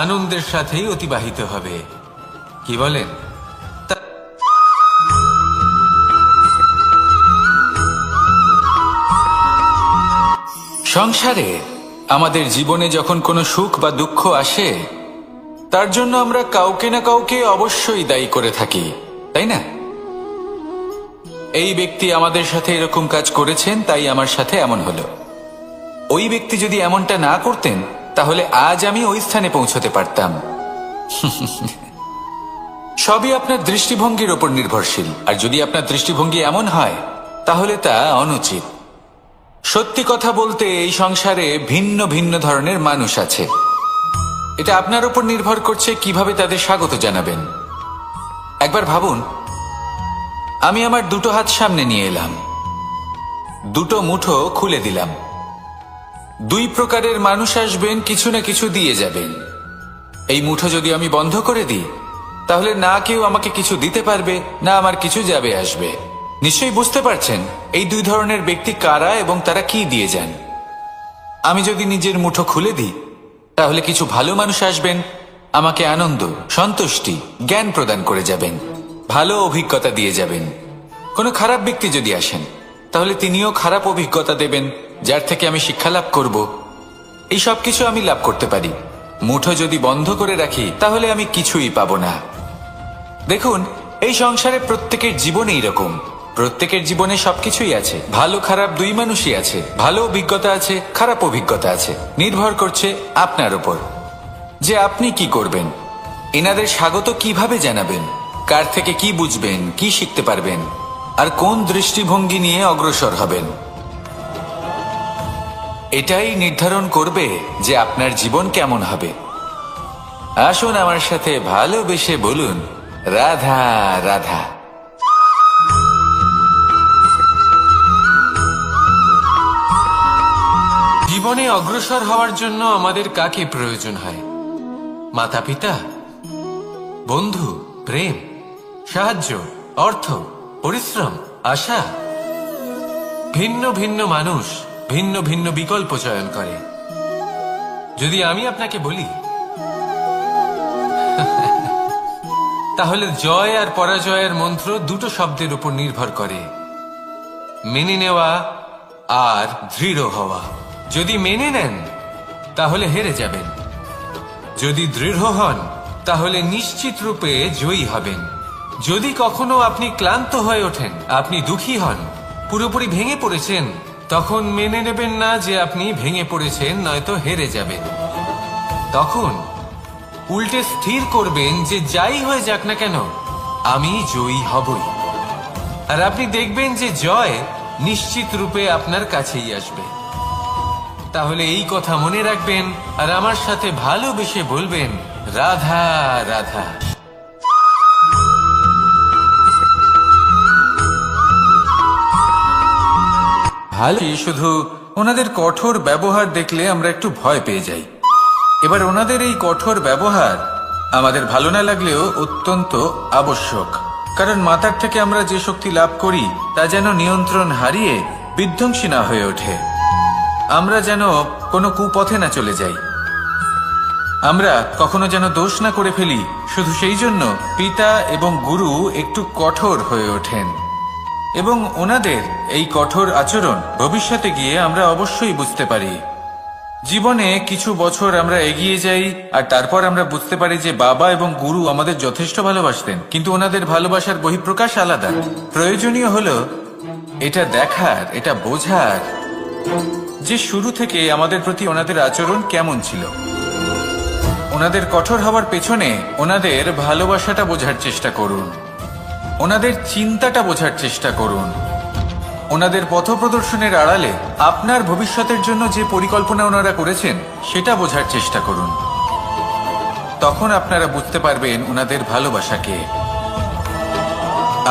আনন্দের সাথেই অতিবাহিত হবে। কি বলেন? সংসারে আমাদের জীবনে যখন কোনো সুখ বা দুঃখ আসে, তার জন্য আমরা কাউকে না কাউকে অবশ্যই দায়ী করে থাকি, তাই না? এই ব্যক্তি আমাদের সাথে এরকম কাজ করেছেন, তাই আমার সাথে এমন হলো। ওই ব্যক্তি যদি এমনটা না করতেন, তাহলে আজ আমি ওই স্থানে পৌঁছতে পারতাম। সবই আপনার দৃষ্টিভঙ্গির ওপর নির্ভরশীল, আর যদি আপনার দৃষ্টিভঙ্গি এমন হয়, তাহলে তা অনুচিত। সত্যি কথা বলতে, এই সংসারে ভিন্ন ভিন্ন ধরনের মানুষ আছে। এটা আপনার উপর নির্ভর করছে কিভাবে তাদের স্বাগত জানাবেন। একবার ভাবুন, আমি আমার দুটো হাত সামনে নিয়ে এলাম, দুটো মুঠো খুলে দিলাম। দুই প্রকারের মানুষ আসবেন, কিছু না কিছু দিয়ে যাবেন। এই মুঠো যদি আমি বন্ধ করে দিই, তাহলে না কেউ আমাকে কিছু দিতে পারবে, না আমার কিছু যাবে আসবে। নিশ্চয়ই বুঝতে পারছেন এই দুই ধরনের ব্যক্তি কারা এবং তারা কি দিয়ে যান। আমি যদি নিজের মুঠো খুলে দিই, তাহলে কিছু ভালো মানুষ আসবেন, আমাকে আনন্দ, সন্তুষ্টি, জ্ঞান প্রদান করে যাবেন, ভালো অভিজ্ঞতা দিয়ে যাবেন। কোনো খারাপ ব্যক্তি যদি আসেন, তাহলে তিনিও খারাপ অভিজ্ঞতা দেবেন, যার থেকে আমি শিক্ষা লাভ করব। এই সব কিছু আমি লাভ করতে পারি। মুঠো যদি বন্ধ করে রাখি, তাহলে আমি কিছুই পাবো না। দেখুন, এই সংসারে প্রত্যেকের জীবনে এইরকম। প্রত্যেকের জীবনে সবকিছুই আছে, ভালো খারাপ দুই মানুষই আছে, ভালো অভিজ্ঞতা আছে, খারাপ অভিজ্ঞতা আছে। নির্ভর করছে আপনার উপর যে আপনি কি করবেন, এনাদের স্বাগত কিভাবে জানাবেন, কার থেকে কি বুঝবেন, কি শিখতে পারবেন, আর কোন দৃষ্টিভঙ্গি নিয়ে অগ্রসর হবেন। এটাই নির্ধারণ করবে যে আপনার জীবন কেমন হবে। আসুন আমার সাথে ভালোবেসে বলুন রাধা রাধা। জীবনে অগ্রসর হওয়ার জন্য আমাদের কাকে প্রয়োজন হয়? মাতা পিতা, বন্ধু, প্রেম, সাহায্য, অর্থ, পরিশ্রম, আশা। ভিন্ন ভিন্ন মানুষ ভিন্ন ভিন্ন বিকল্প চয়ন করে। যদি আমি আপনাকে বলি, তাহলে জয় আর পরাজয়ের মন্ত্র দুটো শব্দের উপর নির্ভর করে, মেনে নেওয়া আর দৃঢ় হওয়া। যদি মেনে নেন, তাহলে হেরে যাবেন। যদি দৃঢ় হন, তাহলে নিশ্চিত রূপে জয়ী হবেন। যদি কখনো আপনি ক্লান্ত হয়ে ওঠেন, আপনি দুঃখী হন, পুরোপুরি ভেঙে পড়েছেন, তখন মেনে নেবেন না যে আপনি ভেঙে পড়েছেন, নয়তো হেরে যাবেন। তখন উল্টে স্থির করবেন যে যাই হয়ে যাক না কেন, আমি জয়ী হবই। আর আপনি দেখবেন যে জয় নিশ্চিত রূপে আপনার কাছেই আসবে। তাহলে এই কথা মনে রাখবেন আর আমার সাথে ভালোবেসে বলবেন, রাধা রাধা। ভালো, শুধু ওনাদের কঠোর ব্যবহার দেখলে আমরা একটু ভয় পেয়ে যাই। এবার ওনাদের এই কঠোর ব্যবহার আমাদের ভালো না লাগলেও অত্যন্ত আবশ্যক, কারণ মাতার থেকে আমরা যে শক্তি লাভ করি তা যেন নিয়ন্ত্রণ হারিয়ে বিধ্বংসী না হয়ে ওঠে, আমরা যেন কোনো কুপথে না চলে যাই, আমরা কখনো যেন দোষ না করে ফেলি। শুধু সেই জন্য পিতা এবং গুরু একটু কঠোর হয়ে ওঠেন, এবং ওনাদের এই কঠোর আচরণ ভবিষ্যতে গিয়ে আমরা অবশ্যই বুঝতে পারি। জীবনে কিছু বছর আমরা এগিয়ে যাই আর তারপর আমরা বুঝতে পারি যে বাবা এবং গুরু আমাদের যথেষ্ট ভালোবাসতেন, কিন্তু ওনাদের ভালোবাসার বহিঃপ্রকাশ আলাদা। প্রয়োজনীয় হলো এটা দেখার, এটা বোঝার যে শুরু থেকে আমাদের প্রতি ওনাদের আচরণ কেমন ছিল। ওনাদের কঠোর হওয়ার পেছনে ওনাদের ভালোবাসাটা বোঝার চেষ্টা করুন, ওনাদের চিন্তাটা বোঝার চেষ্টা করুন, ওনাদের পথপ্রদর্শনের আড়ালে আপনার ভবিষ্যতের জন্য যে পরিকল্পনা ওনারা করেছেন সেটা বোঝার চেষ্টা করুন। তখন আপনারা বুঝতে পারবেন ওনাদের ভালোবাসাকে।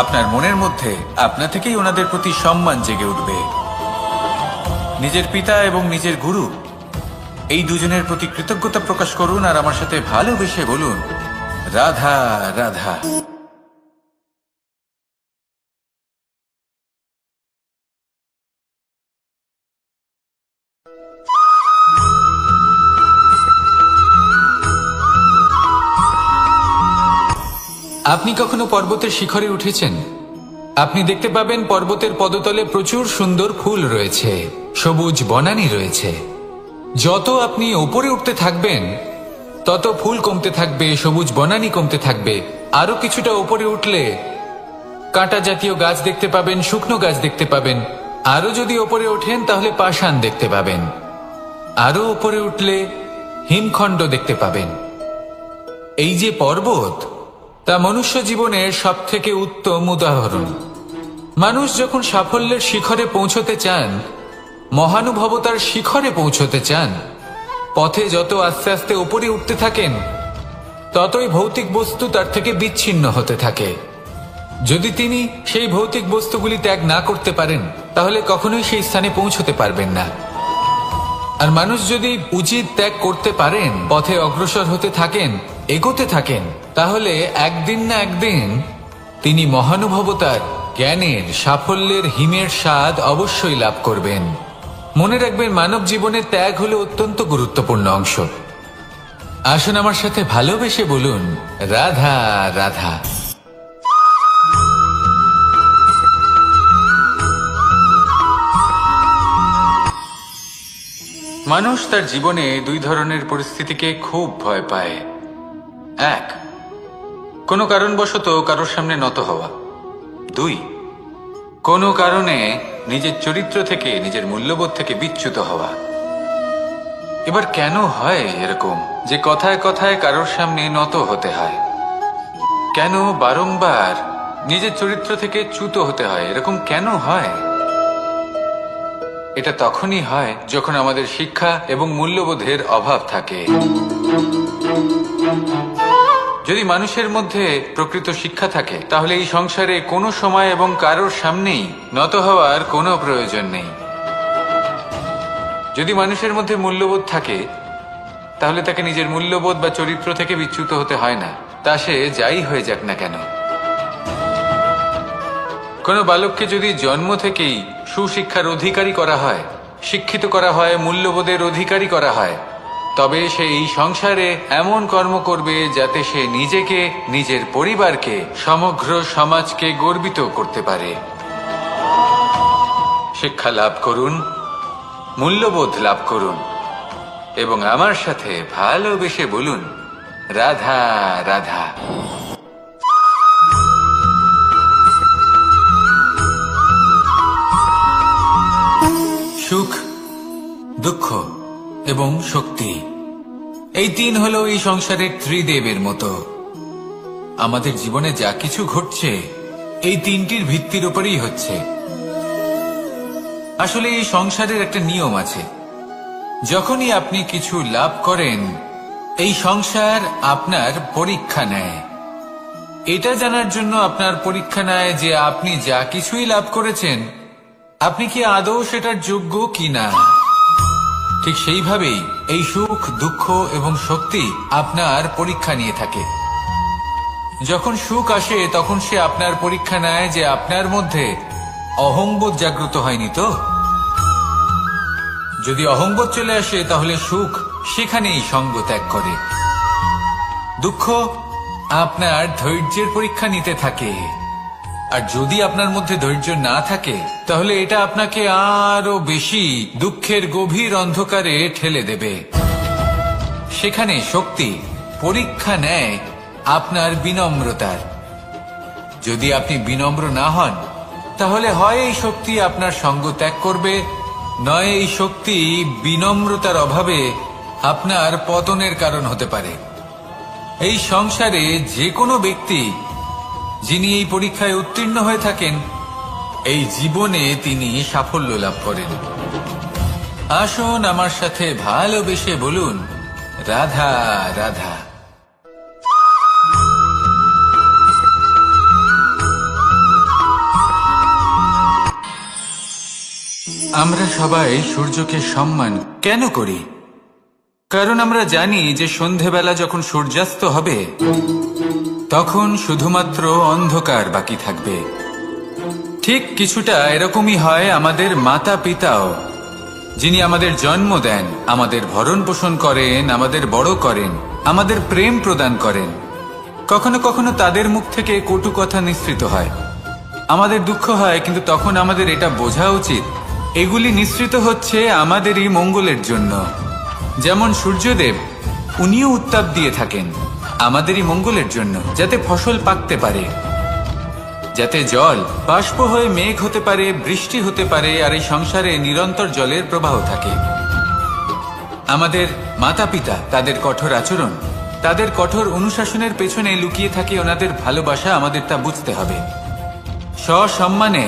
আপনার মনের মধ্যে আপনা থেকেই ওনাদের প্রতি সম্মান জেগে উঠবে। নিজের পিতা এবং নিজের গুরু এই দুজনের প্রতি কৃতজ্ঞতা প্রকাশ করুন আর আমার সাথে ভালোবেসে বলুন, রাধা রাধা। আপনি কখনো পর্বতের শিখরে উঠেছেন? আপনি দেখতে পাবেন পর্বতের পদতলে প্রচুর সুন্দর ফুল রয়েছে, সবুজ বনানী রয়েছে। যত আপনি উপরে উঠতে থাকবেন তত ফুল কমতে থাকবে, সবুজ বনানী কমতে থাকবে। আরো কিছুটা উপরে উঠলে কাঁটা জাতীয় গাছ দেখতে পাবেন, শুকনো গাছ দেখতে পাবেন। আরো যদি উপরে ওঠেন তাহলে পাষাণ দেখতে পাবেন। আরো উপরে উঠলে হিমখণ্ড দেখতে পাবেন। এই যে পর্বত, তা মনুষ্য জীবনের সব থেকে উত্তম উদাহরণ। মানুষ যখন সাফল্যের শিখরে পৌঁছতে চান, মহানুভবতার শিখরে পৌঁছতে চান, পথে যত আস্তে আস্তে উপরে উঠতে থাকেন ততই ভৌতিক বস্তু তার থেকে বিচ্ছিন্ন হতে থাকে। যদি তিনি সেই ভৌতিক বস্তুগুলি ত্যাগ না করতে পারেন তাহলে কখনোই সেই স্থানে পৌঁছতে পারবেন না। আর মানুষ যদি উচিত ত্যাগ করতে পারেন, পথে অগ্রসর হতে থাকেন, এগোতে থাকেন, তাহলে একদিন না একদিন তিনি মহানুভবতার, জ্ঞানের, সাফল্যের হিমের স্বাদ অবশ্যই লাভ করবেন। মনে রাখবেন, মানব জীবনে ত্যাগ হলো অত্যন্ত গুরুত্বপূর্ণ অংশ। আসুন আমার সাথে ভালোবেসে বলুন, রাধা রাধা। মানুষ তার জীবনে দুই ধরনের পরিস্থিতিকে খুব ভয় পায়। এক, কোনো কারণবশত কারোর সামনে নত হওয়া। দুই, কোনো কারণে নিজের চরিত্র থেকে, নিজের মূল্যবোধ থেকে বিচ্যুত হওয়া। এবার কেন হয় এরকম যে কথায় কথায় কারোর সামনে নত হতে হয়? কেন বারংবার নিজের চরিত্র থেকে চ্যুত হতে হয়? এরকম কেন হয়? এটা তখনই হয় যখন আমাদের শিক্ষা এবং মূল্যবোধের অভাব থাকে। যদি মানুষের মধ্যে প্রকৃত শিক্ষা থাকে তাহলে এই সংসারে কোনো সময় এবং কারোর সামনেই নত হওয়ার কোনো প্রয়োজন নেই। যদি মানুষের মধ্যে মূল্যবোধ থাকে তাহলে তাকে নিজের মূল্যবোধ বা চরিত্র থেকে বিচ্যুত হতে হয় না, তা সে যাই হয়ে যাক না কেন। কোনো বালককে যদি জন্ম থেকেই সুশিক্ষার অধিকারী করা হয়, শিক্ষিত করা হয়, মূল্যবোধের অধিকারী করা হয়, তবে সে এই সংসারে এমন কর্ম করবে যাতে সে নিজেকে, নিজের পরিবারকে, সমগ্র সমাজকে গর্বিত করতে পারে। শিক্ষা লাভ করুন, মূল্যবোধ লাভ করুন এবং আমার সাথে ভালোবেসে বলুন, রাধা রাধা। দুঃখ এবং শক্তি। এই তিন হলো এই সংসারের ত্রিদেবের মতো। আমাদের জীবনে যা কিছু ঘটছে এই তিনটির ভিত্তির উপরেই হচ্ছে। আসলে এই সংসারের একটা নিয়ম আছে, যখনই আপনি কিছু লাভ করেন এই সংসার আপনার পরীক্ষা নেয়। এটা জানার জন্য আপনার পরীক্ষা নেয় যে আপনি যা কিছুই লাভ করেছেন আপনি কি আদৌ সেটার যোগ্য কিনা। ঠিক সেইভাবেই এই সুখ, দুঃখ এবং শক্তি আপনার পরীক্ষা নিয়ে থাকে। যখন সুখ আসে তখন সে আপনার পরীক্ষা নেয় যে আপনার মধ্যে অহংবোধ জাগ্রত হয়নি তো। যদি অহংবোধ চলে আসে তাহলে সুখ সেখানেই সঙ্গ ত্যাগ করে। দুঃখ আপনার ধৈর্যের পরীক্ষা নিতে থাকে, আর যদি আপনার মধ্যে ধৈর্য না থাকে তাহলে এটা আপনাকে আরো বেশি দুঃখের গভীর অন্ধকারে ঠেলে দেবে। সেখানে শক্তি পরীক্ষা নেয় আপনার বিনম্রতার। যদি আপনি বিনম্র না হন তাহলে হয় এই শক্তি আপনার সঙ্গ ত্যাগ করবে, নয় এই শক্তি বিনম্রতার অভাবে আপনার পতনের কারণ হতে পারে। এই সংসারে যে কোনো ব্যক্তি যিনি এই পরীক্ষায় উত্তীর্ণ হয়ে থাকেন এই জীবনে তিনি সাফল্য লাভ করেন। আসুন আমার সাথে ভালোবেসে বলুন, রাধা রাধা। আমরা সবাই সূর্যকে সম্মান কেন করি? কারণ আমরা জানি যে সন্ধেবেলা যখন সূর্যাস্ত হবে তখন শুধুমাত্র অন্ধকার বাকি থাকবে। ঠিক কিছুটা এরকমই হয় আমাদের মাতা পিতাও, যিনি আমাদের জন্ম দেন, আমাদের ভরণ পোষণ করেন, আমাদের বড় করেন, আমাদের প্রেম প্রদান করেন। কখনো কখনো তাদের মুখ থেকে কটু কথা নিঃসৃত হয়, আমাদের দুঃখ হয়, কিন্তু তখন আমাদের এটা বোঝা উচিত এগুলি নিঃসৃত হচ্ছে আমাদেরই মঙ্গলের জন্য। যেমন সূর্যদেব, উনিও উত্তাপ দিয়ে থাকেন আমাদেরই মঙ্গলের জন্য, যাতে ফসল পাকতে পারে, যাতে জল বাষ্প হয়ে মেঘ হতে পারে, বৃষ্টি হতে পারে, আর এই সংসারে নিরন্তর জলের প্রবাহ থাকে। আমাদের মাতা পিতা, তাদের কঠোর আচরণ, তাদের কঠোর অনুশাসনের পেছনে লুকিয়ে থাকে ওনাদের ভালোবাসা। আমাদের তা বুঝতে হবে, সসম্মানে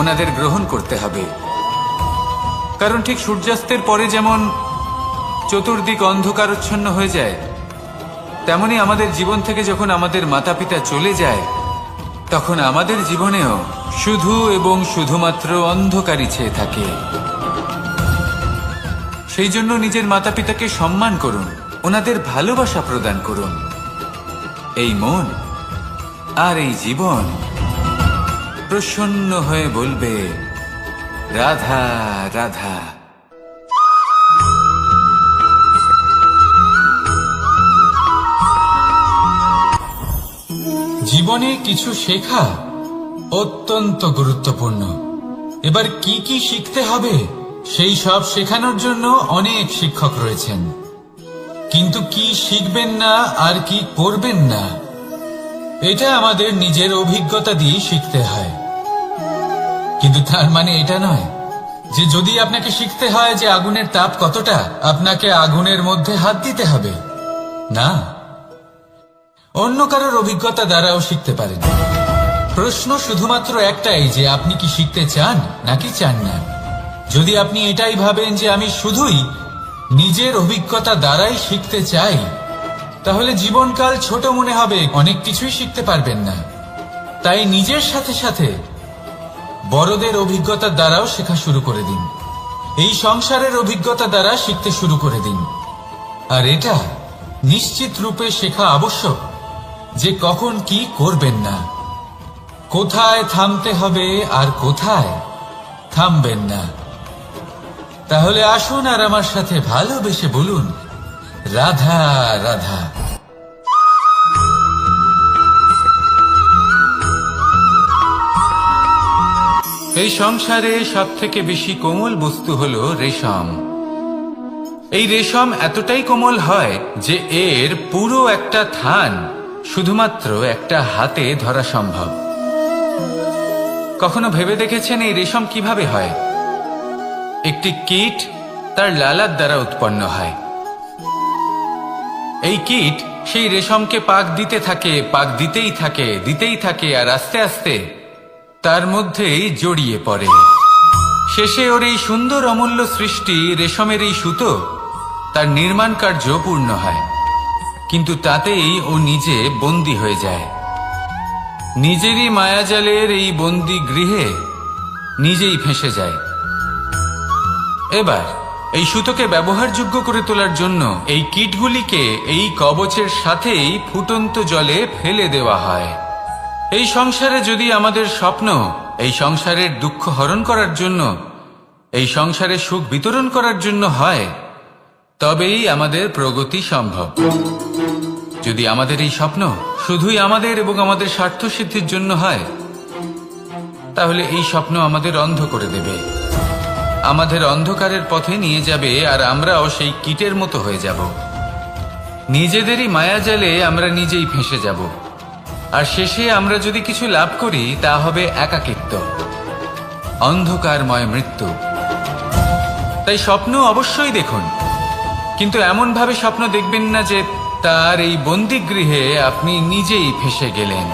ওনাদের গ্রহণ করতে হবে। কারণ ঠিক সূর্যাস্তের পরে যেমন চতুর্দিক অন্ধকারচ্ছন্ন হয়ে যায়, তেমনি আমাদের জীবন থেকে যখন আমাদের মাতা পিতা চলে যায় তখন আমাদের জীবনেও শুধু এবং শুধুমাত্র অন্ধকারই ছেয়ে থাকে। সেই জন্য নিজের মাতা পিতাকে সম্মান করুন, ওনাদের ভালোবাসা প্রদান করুন। এই মন আর এই জীবন প্রসন্ন হয়ে বলবে, রাধা রাধা। জীবনে কিছু শেখা অত্যন্ত গুরুত্বপূর্ণ। এবার কি কি শিখতে হবে সেই সব শেখানোর জন্য অনেক শিক্ষক রয়েছেন, কিন্তু কি শিখবেন না আর কি করবেন না এটা আমাদের নিজের অভিজ্ঞতা দিয়ে শিখতে হয়। কিন্তু তার মানে এটা নয় যে যদি আপনাকে শিখতে হয় যে আগুনের তাপ কতটা, আপনাকে আগুনের মধ্যে হাত দিতে হবে। না, অন্য কারোর অভিজ্ঞতা দ্বারাও শিখতে পারেন। প্রশ্ন শুধুমাত্র একটাই যে আপনি কি শিখতে চান নাকি চান না। যদি আপনি এটাই ভাবেন যে আমি শুধুই নিজের অভিজ্ঞতা দ্বারাই শিখতে চাই, তাহলে জীবনকাল ছোট মনে হবে, অনেক কিছুই শিখতে পারবেন না। তাই নিজের সাথে সাথে বড়দের অভিজ্ঞতা দ্বারাও শেখা শুরু করে দিন। এই সংসারের অভিজ্ঞতা দ্বারা শিখতে শুরু করে দিন। আর এটা নিশ্চিত রূপে শেখা আবশ্যক যে কখন কি করবেন না, কোথায় থামতে হবে আর কোথায় থামবেন না। তাহলে আসুন আর আমার সাথে ভালোবেসে বলুন, রাধা রাধা। এই সংসারে সব থেকে বেশি কোমল বস্তু হলো রেশম। এই রেশম এতটাই কোমল হয় যে এর পুরো একটা থান শুধুমাত্র একটা হাতে ধরা সম্ভব। কখনো ভেবে দেখেছেন এই রেশম কিভাবে হয়? একটি কীট তার লালার দ্বারা উৎপন্ন হয়। এই কীট সেই রেশমকে পাক দিতে থাকে, পাক দিতেই থাকে আর আস্তে আস্তে তার মধ্যেই জড়িয়ে পড়ে। শেষে ওর এই সুন্দর অমূল্য সৃষ্টি রেশমের এই সুতো তার নির্মাণ কার্য পূর্ণ হয়, কিন্তু তাতেই ও নিজে বন্দী হয়ে যায়। নিজেরই মায়াজালের এই বন্দী গৃহে নিজেই ফেঁসে যায়। এবার এই সুতোকে ব্যবহারযোগ্য করে তোলার জন্য এই কীটগুলিকে এই কবচের সাথেই ফুটন্ত জলে ফেলে দেওয়া হয়। এই সংসারে যদি আমাদের স্বপ্ন এই সংসারের দুঃখ হরণ করার জন্য, এই সংসারে সুখ বিতরণ করার জন্য হয়, তবেই আমাদের প্রগতি সম্ভব। যদি আমাদের এই স্বপ্ন শুধুই আমাদের এবং আমাদের স্বার্থ সিদ্ধির জন্য হয়, তাহলে এই স্বপ্ন আমাদের অন্ধ করে দেবে, আমাদের অন্ধকারের পথে নিয়ে যাবে, আর আমরাও সেই কীটের মতো হয়ে যাব। নিজেদেরই মায়াজালে আমরা নিজেই ফেঁসে যাব, আর শেষে আমরা যদি কিছু লাভ করি তা হবে একাকিত্ব, অন্ধকারময় মৃত্যু। তাই স্বপ্ন অবশ্যই দেখুন, কিন্তু এমন ভাবে স্বপ্ন দেখবেন না যে তার এই বন্দিগৃহে আপনি নিজেই ফেঁসে গেলেন।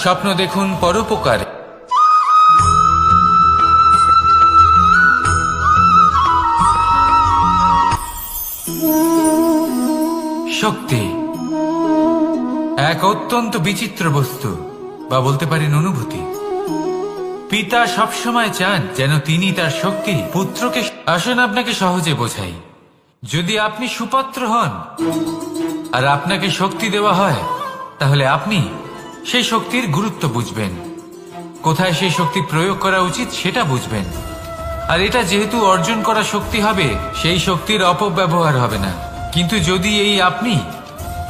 স্বপ্ন দেখুন পরোপকারে। শক্তি এক অত্যন্ত বিচিত্র বস্তু, বা বলতে পারেন অনুভূতি। পিতা সবসময় চান যেন তিনি তার শক্তি পুত্রকে। আসুন আপনাকে সহজে বোঝাই। যদি আপনি সুপাত্র হন আর আপনাকে শক্তি দেওয়া হয়, তাহলে আপনি সেই শক্তির গুরুত্ব বুঝবেন, কোথায় সেই শক্তি প্রয়োগ করা উচিত সেটা বুঝবেন। আর এটা যেহেতু অর্জন করা শক্তি হবে, সেই শক্তির অপব্যবহার হবে না। কিন্তু যদি এই আপনি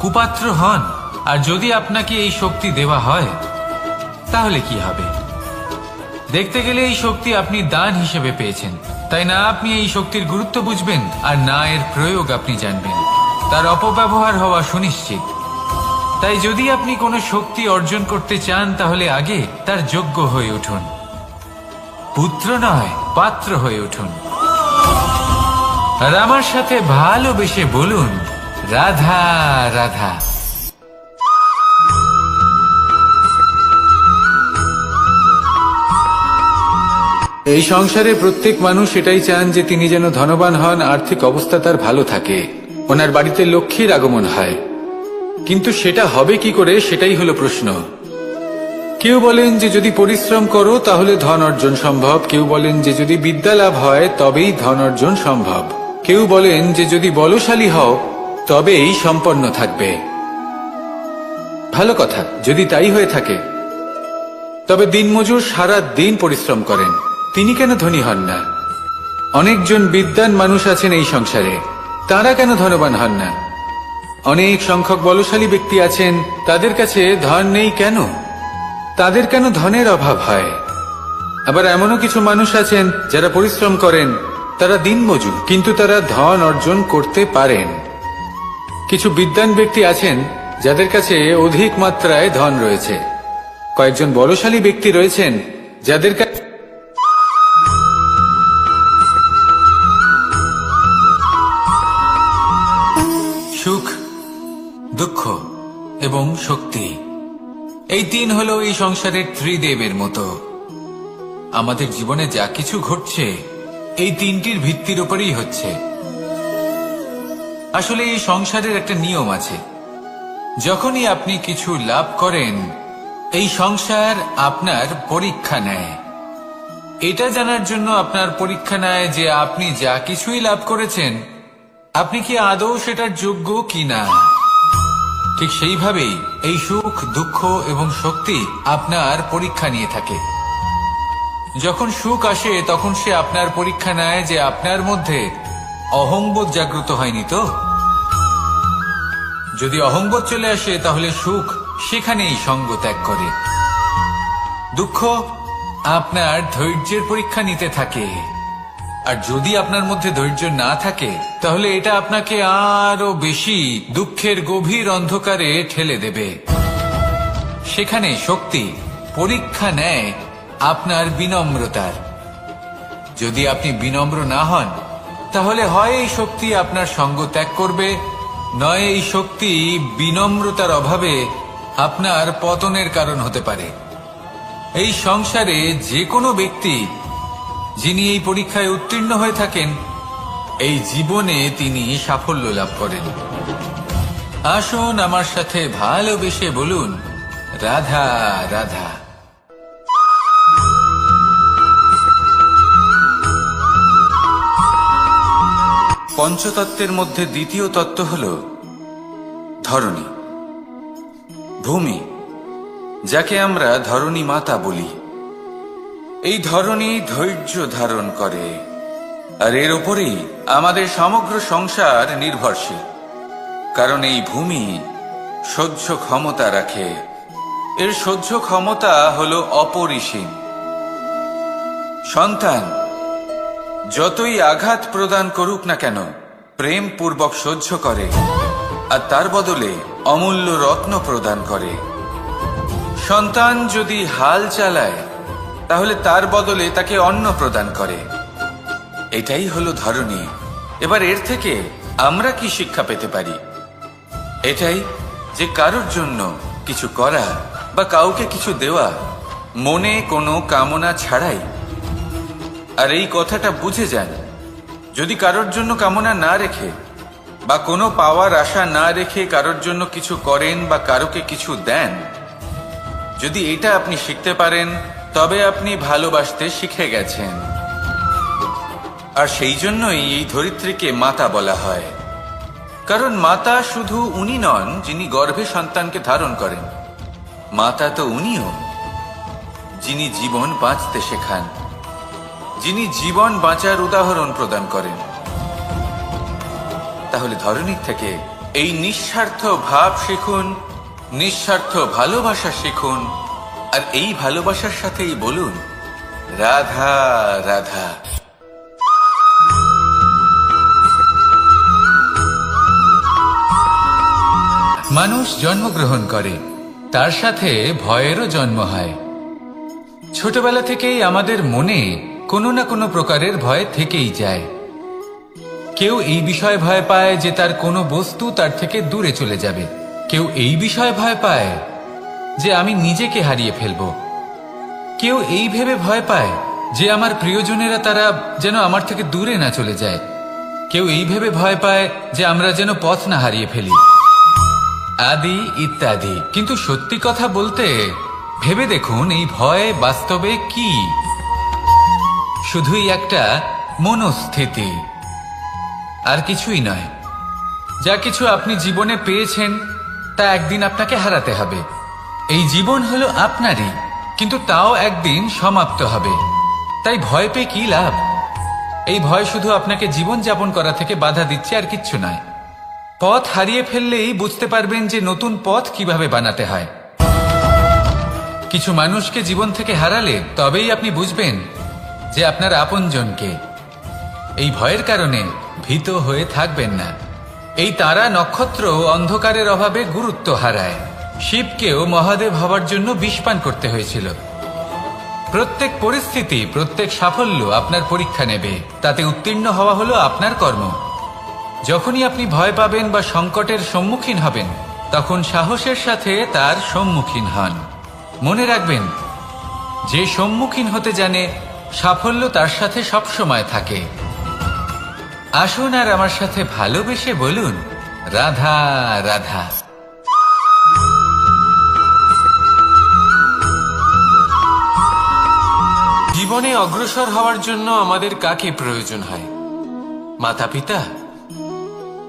কুপাত্র হন আর যদি আপনাকে এই শক্তি দেওয়া হয়, তাহলে কি হবে? দেখতে গেলে এই শক্তি আপনি দান হিসেবে পেয়েছেন, তাই না আপনি এই শক্তির গুরুত্ব বুঝবেন আর না এর প্রয়োগ আপনি জানবেন। তার অপব্যবহার হওয়া সুনিশ্চিত। তাই যদি আপনি কোনো শক্তি অর্জন করতে চান, তাহলে আগে তার যোগ্য হয়ে উঠুন, পুত্র নয় পাত্র হয়ে উঠুন। আর আমার সাথে ভালোবেসে বলুন, রাধা রাধা। এই সংসারে প্রত্যেক মানুষ এটাই চান যে তিনি যেন ধনবান হন, আর্থিক অবস্থা তার ভালো থাকে, ওনার বাড়িতে লক্ষ্মীর আগমন হয়। কিন্তু সেটা হবে কি করে, সেটাই হলো প্রশ্ন। কেউ বলেন যে যদি পরিশ্রম করো তাহলে ধন অর্জন সম্ভব, কেউ বলেন যে যদি বিদ্যা লাভ হয় তবেই ধন অর্জন সম্ভব, কেউ বলেন যে যদি বলশালী হও তবেই সম্পন্ন থাকবে। ভালো কথা, যদি তাই হয়ে থাকে, তবে দিনমজুর সারা দিন পরিশ্রম করেন, তিনি কেন ধনী হন না? অনেকজন বিদ্বান মানুষ আছেন এই সংসারে, তারা কেন ধনবান হন না? অনেক সংখ্যক বলশালী ব্যক্তি আছেন, তাদের কাছে ধন নেই কেন? তাদের কেন ধনের অভাব হয়? আবার এমনও কিছু মানুষ আছেন যারা পরিশ্রম করেন, তারা দিনমজুর, কিন্তু তারা ধন অর্জন করতে পারেন। কিছু বিদ্বান ব্যক্তি আছেন যাদের কাছে অধিক মাত্রায় ধন রয়েছে। কয়েকজন বলশালী ব্যক্তি রয়েছেন যাদের কাছে সুখ, দুঃখ এবং শক্তি, এই তিন হলো এই সংসারের ত্রিদেবের মতো। আমাদের জীবনে যা কিছু ঘটছে এই তিনটির ভিত্তির উপরেই হচ্ছে। আসলে এই সংসারের একটা নিয়ম আছে, যখনই আপনি কিছু লাভ করেন, এই সংসার আপনার পরীক্ষা নেয়। এটা জানার জন্য আপনার পরীক্ষা নেয় যে আপনি যা কিছুই লাভ করেছেন, আপনি কি আদৌ সেটার যোগ্য কিনা। ঠিক সেইভাবেই এই সুখ, দুঃখ এবং শক্তি আপনার পরীক্ষা নিয়ে থাকে। যখন সুখ আসে তখন সে আপনার পরীক্ষা নেয় যে আপনার মধ্যে অহংবোধ জাগ্রত হয়নি তো। যদি অহংবোধ চলে আসে তাহলে সুখ সেখানেই সঙ্গ ত্যাগ করে। দুঃখ আপনার ধৈর্যের পরীক্ষা নিতে থাকে, আর যদি আপনার মধ্যে ধৈর্য না থাকে তাহলে এটা আপনাকে আরো বেশি দুঃখের গভীর অন্ধকারে ঠেলে দেবে। সেখানে শক্তি পরীক্ষা নেয় আপনার বিনম্রতার। যদি আপনি বিনম্র না হন, তাহলে হয় এই শক্তি আপনার সঙ্গ ত্যাগ করবে, নয় এই শক্তি বিনম্রতার অভাবে আপনার পতনের কারণ হতে পারে। এই সংসারে যে কোনো ব্যক্তি যিনি এই পরীক্ষায় উত্তীর্ণ হয়ে থাকেন, এই জীবনে তিনি সাফল্য লাভ করেন। আসুন আমার সাথে ভালোবেসে বলুন, রাধা রাধা। পঞ্চতত্ত্বের মধ্যে দ্বিতীয় তত্ত্ব হল ধরণী, ভূমি, যাকে আমরা ধরণী মাতা বলি। এই ধরণী ধৈর্য ধারণ করে, আর এর উপরেই আমাদের সমগ্র সংসার নির্ভরশীল। কারণ এই ভূমি সহ্য ক্ষমতা রাখে, এর সহ্য ক্ষমতা হল অপরিসীম। সন্তান যতই আঘাত প্রদান করুক না কেন, প্রেম পূর্বক সহ্য করে, আর তার বদলে অমূল্য রত্ন প্রদান করে। সন্তান যদি হাল চালায়, তাহলে তার বদলে তাকে অন্ন প্রদান করে। এটাই হলো ধরণী। এবার এর থেকে আমরা কি শিক্ষা পেতে পারি? এটাই যে কারোর জন্য কিছু করা বা কাউকে কিছু দেওয়া মনে কোনো কামনা ছাড়াই। আর এই কথাটা বুঝে যান, যদি কারোর জন্য কামনা না রেখে বা কোনো পাওয়ার আশা না রেখে কারোর জন্য কিছু করেন বা কারোকে কিছু দেন, যদি এটা আপনি শিখতে পারেন, তবে আপনি ভালোবাসতে শিখে গেছেন। আর সেই জন্যই এই ধরিত্রীকে মাতা বলা হয়। কারণ মাতা শুধু উনি নন যিনি গর্ভে সন্তানকে ধারণ করেন, মাতা তো উনিও যিনি জীবন বাঁচতে শেখান, যিনি জীবন বাঁচার উদাহরণ প্রদান করেন। তাহলে ধরণীর থেকে এই নিঃস্বার্থ ভাব শিখুন, নিঃস্বার্থ ভালোবাসা শিখুন, আর এই ভালোবাসার সাথেই বলুন, রাধা রাধা। মানুষ জন্মগ্রহণ করে, তার সাথে ভয়েরও জন্ম হয়। ছোটবেলা থেকেই আমাদের মনে কোনো না কোনো প্রকারের ভয় থেকেই যায়। কেউ এই বিষয়ে ভয় পায় যে তার কোনো বস্তু তার থেকে দূরে চলে যাবে, কেউ এই বিষয়ে ভয় পায় যে আমি নিজেকে হারিয়ে ফেলব, কেউ এই ভেবে ভয় পায় যে আমার প্রিয়জনেরা তারা যেন আমার থেকে দূরে না চলে যায়, কেউ এই ভেবে ভয় পায় যে আমরা যেন পথ না হারিয়ে ফেলি, আদি ইত্যাদি। কিন্তু সত্যি কথা বলতে, ভেবে দেখুন এই ভয় বাস্তবে কি? শুধুই একটা মনস্থিতি, আর কিছুই নয়। যা কিছু আপনি জীবনে পেয়েছেন তা একদিন আপনাকে হারাতে হবে। এই জীবন হলো আপনারই, কিন্তু তাও একদিন সমাপ্ত হবে। তাই ভয় পেয়ে কি লাভ? এই ভয় শুধু আপনাকে জীবন যাপন করা থেকে বাধা দিচ্ছে, আর কিচ্ছু নয়। পথ হারিয়ে ফেললেই বুঝতে পারবেন যে নতুন পথ কিভাবে বানাতে হয়। কিছু মানুষকে জীবন থেকে হারালে তবেই আপনি বুঝবেন যে আপনার আপনজনকে। এই ভয়ের কারণে ভীত হয়ে থাকবেন না। এই তারা নক্ষত্র অন্ধকারের অভাবে গুরুত্ব হারায়। শিবকেও মহাদেব হবার জন্য বিষপান করতে হয়েছিল। প্রত্যেক পরিস্থিতি, প্রত্যেক সাফল্য আপনার পরীক্ষা নেবে, তাতে উত্তীর্ণ হওয়া হলো আপনার কর্ম। যখনই আপনি ভয় পাবেন বা সংকটের সম্মুখীন হবেন, তখন সাহসের সাথে তার সম্মুখীন হন। মনে রাখবেন, যে সম্মুখীন হতে জানে, সাফল্য তার সাথে সবসময় থাকে। আসুন আর আমার সাথে ভালোবেসে বলুন, রাধা রাধা। জীবনে অগ্রসর হওয়ার জন্য আমাদের কাকে প্রয়োজন হয়? মাতা পিতা,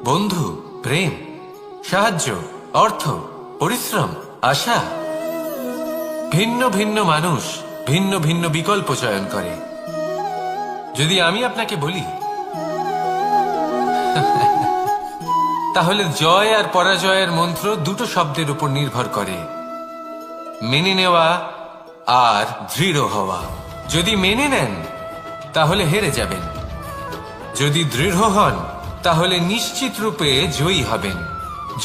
বন্ধু, প্রেম, সাহায্য, অর্থ, পরিশ্রম, আশা। ভিন্ন ভিন্ন মানুষ ভিন্ন ভিন্ন বিকল্প চয়ন করে। যদি আমি আপনাকে বলি, তাহলে জয় আর পরাজয়ের মন্ত্র দুটো শব্দের উপর নির্ভর করে, মেনে নেওয়া আর দৃঢ় হওয়া। যদি মেনে নেন তাহলে হেরে যাবেন, যদি দৃঢ় হন তাহলে নিশ্চিত রূপে জয়ী হবেন।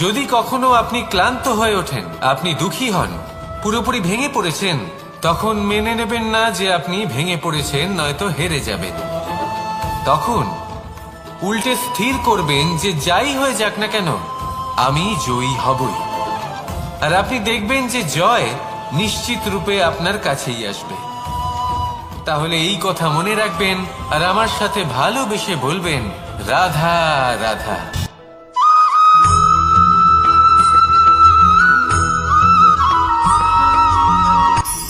যদি কখনো আপনি ক্লান্ত হয়ে ওঠেন, আপনি দুঃখী হন, পুরোপুরি ভেঙে পড়েছেন, তখন মেনে নেবেন না যে আপনি ভেঙে পড়েছেন, নয়তো হেরে যাবেন। তখন উল্টে স্থির করবেন যে যাই হয়ে যাক না কেন আমি জয়ী হবই। আর আপনি দেখবেন যে জয় নিশ্চিত রূপে আপনার কাছেই আসবে। তাহলে এই কথা মনে রাখবেন আর আমার সাথে ভালোবেসে বলবেন, রাধা রাধা।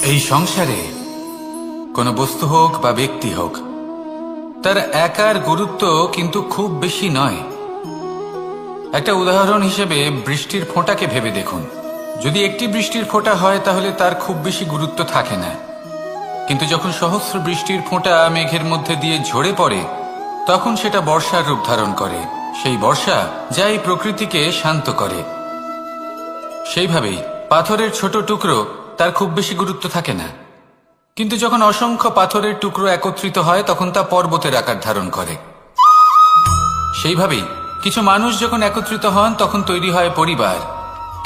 এই সংসারে কোনো বস্তু হোক বা ব্যক্তি হোক, তার একার গুরুত্ব কিন্তু খুব বেশি নয়। একটা উদাহরণ হিসেবে বৃষ্টির ফোঁটাকে ভেবে দেখুন। যদি একটি বৃষ্টির ফোঁটা হয় তাহলে তার খুব বেশি গুরুত্ব থাকে না, কিন্তু যখন সহস্র বৃষ্টির ফোঁটা মেঘের মধ্যে দিয়ে ঝরে পড়ে তখন সেটা বর্ষার রূপ ধারণ করে। সেই বর্ষা যা এই প্রকৃতিকে শান্ত করে। সেইভাবেই পাথরের ছোট টুকরো, তার খুব বেশি গুরুত্ব থাকে না, কিন্তু যখন অসংখ্য পাথরের টুকরো একত্রিত হয় তখন তা পর্বতের আকার ধারণ করে। সেইভাবেই কিছু মানুষ যখন একত্রিত হন তখন তৈরি হয় পরিবার,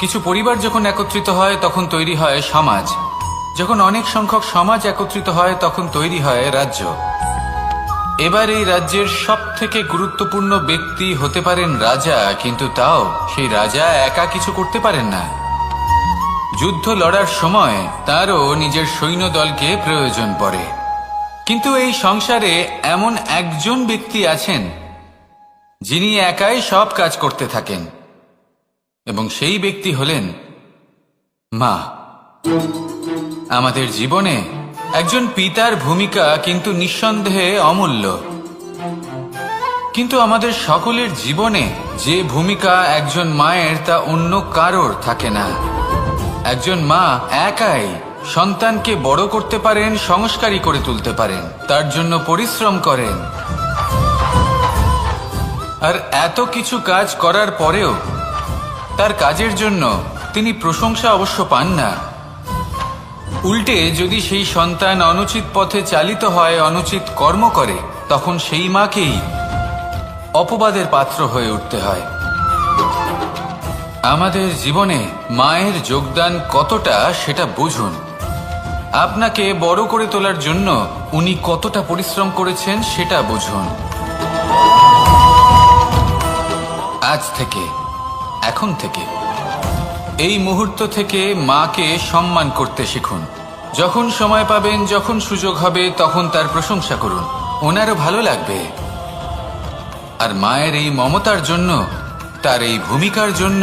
কিছু পরিবার যখন একত্রিত হয় তখন তৈরি হয় সমাজ, যখন অনেক সংখ্যক সমাজ একত্রিত হয় তখন তৈরি হয় রাজ্য। এবার এই রাজ্যের সবথেকে গুরুত্বপূর্ণ ব্যক্তি হতে পারেন রাজা, কিন্তু তাও সেই রাজা একা কিছু করতে পারেন না। যুদ্ধ লড়ার সময় তারও নিজের সৈন্যদলকে প্রয়োজন পড়ে। কিন্তু এই সংসারে এমন একজন ব্যক্তি আছেন যিনি একাই সব কাজ করতে থাকেন, এবং সেই ব্যক্তি হলেন মা। আমাদের জীবনে একজন পিতার ভূমিকা কিন্তু নিঃসন্দেহে অমূল্য, কিন্তু আমাদের সকলের জীবনে যে ভূমিকা একজন মায়ের তা অন্য কারোর থাকে না। একজন মা একাই সন্তানকে বড় করতে পারেন, সংস্কারী করে তুলতে পারেন, তার জন্য পরিশ্রম করেন। আর এত কিছু কাজ করার পরেও তার কাজের জন্য তিনি প্রশংসা অবশ্য পান না। উল্টে যদি সেই সন্তান অনুচিত পথে চালিত হয়, অনুচিত কর্ম করে, তখন সেই মাকেই অপবাদের পাত্র হয়ে উঠতে হয়। আমাদের জীবনে মায়ের যোগদান কতটা সেটা বুঝুন। আপনাকে বড় করে তোলার জন্য উনি কতটা পরিশ্রম করেছেন সেটা বুঝুন। আজ থেকে, এখন থেকে, এই মুহূর্ত থেকে মাকে সম্মান করতে শিখুন। যখন সময় পাবেন, যখন সুযোগ হবে, তখন তার প্রশংসা করুন, ওনারও ভালো লাগবে। আর মায়ের এই মমতার জন্য, তার এই ভূমিকার জন্য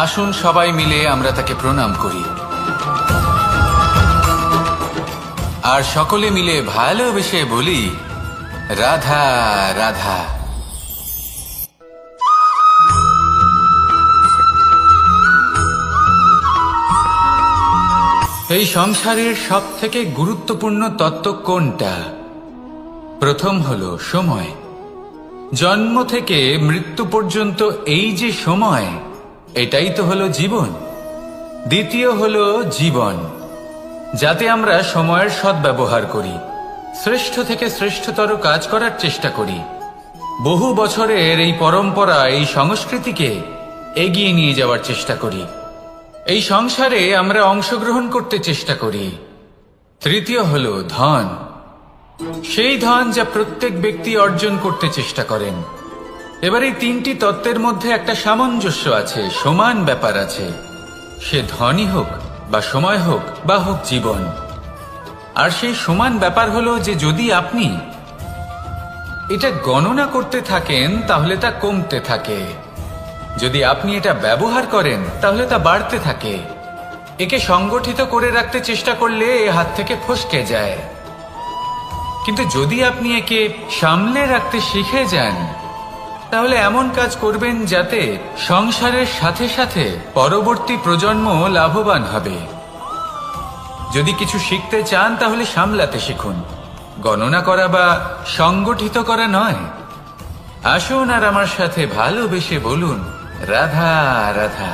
আসুন সবাই মিলে আমরা তাকে প্রণাম করি, আর সকলে মিলে ভালোবেসে বলি, রাধা রাধা। এই সংসারের সব থেকে গুরুত্বপূর্ণ তত্ত্ব কোনটা? প্রথম হলো সময়। জন্ম থেকে মৃত্যু পর্যন্ত এই যে সময়, এটাই তো হলো জীবন। দ্বিতীয় হলো জীবন, যাতে আমরা সময়ের সদ্ব্যবহার করি, শ্রেষ্ঠ থেকে শ্রেষ্ঠতর কাজ করার চেষ্টা করি। বহু বছরের এই পরম্পরা, এই সংস্কৃতিকে এগিয়ে নিয়ে যাওয়ার চেষ্টা করি। এই সংসারে আমরা অংশগ্রহণ করতে চেষ্টা করি। তৃতীয় হলো ধন, সেই ধন যা প্রত্যেক ব্যক্তি অর্জন করতে চেষ্টা করেন। এবার এই তিনটি তত্ত্বের মধ্যে একটা সামঞ্জস্য আছে, সমান ব্যাপার আছে। সে ধনই হোক বা সময় হোক বা হোক জীবন। আর সেই সমান ব্যাপার হলো যে যদি আপনি এটা গণনা করতে থাকেন তাহলে তা কমতে থাকে, যদি আপনি এটা ব্যবহার করেন তাহলে তা বাড়তে থাকে। একে সংগঠিত করে রাখতে চেষ্টা করলে এ হাত থেকে ফসকে যায়, কিন্তু যদি আপনি একে সামলে রাখতে শিখে যান তাহলে এমন কাজ করবেন যাতে সংসারের সাথে সাথে পরবর্তী প্রজন্ম লাভবান হবে। যদি কিছু শিখতে চান তাহলে সামলাতে শিখুন, গণনা করা বা সংগঠিত করা নয়। আসুন আর আমার সাথে ভালোবেসে বলুন, রাধা রাধা।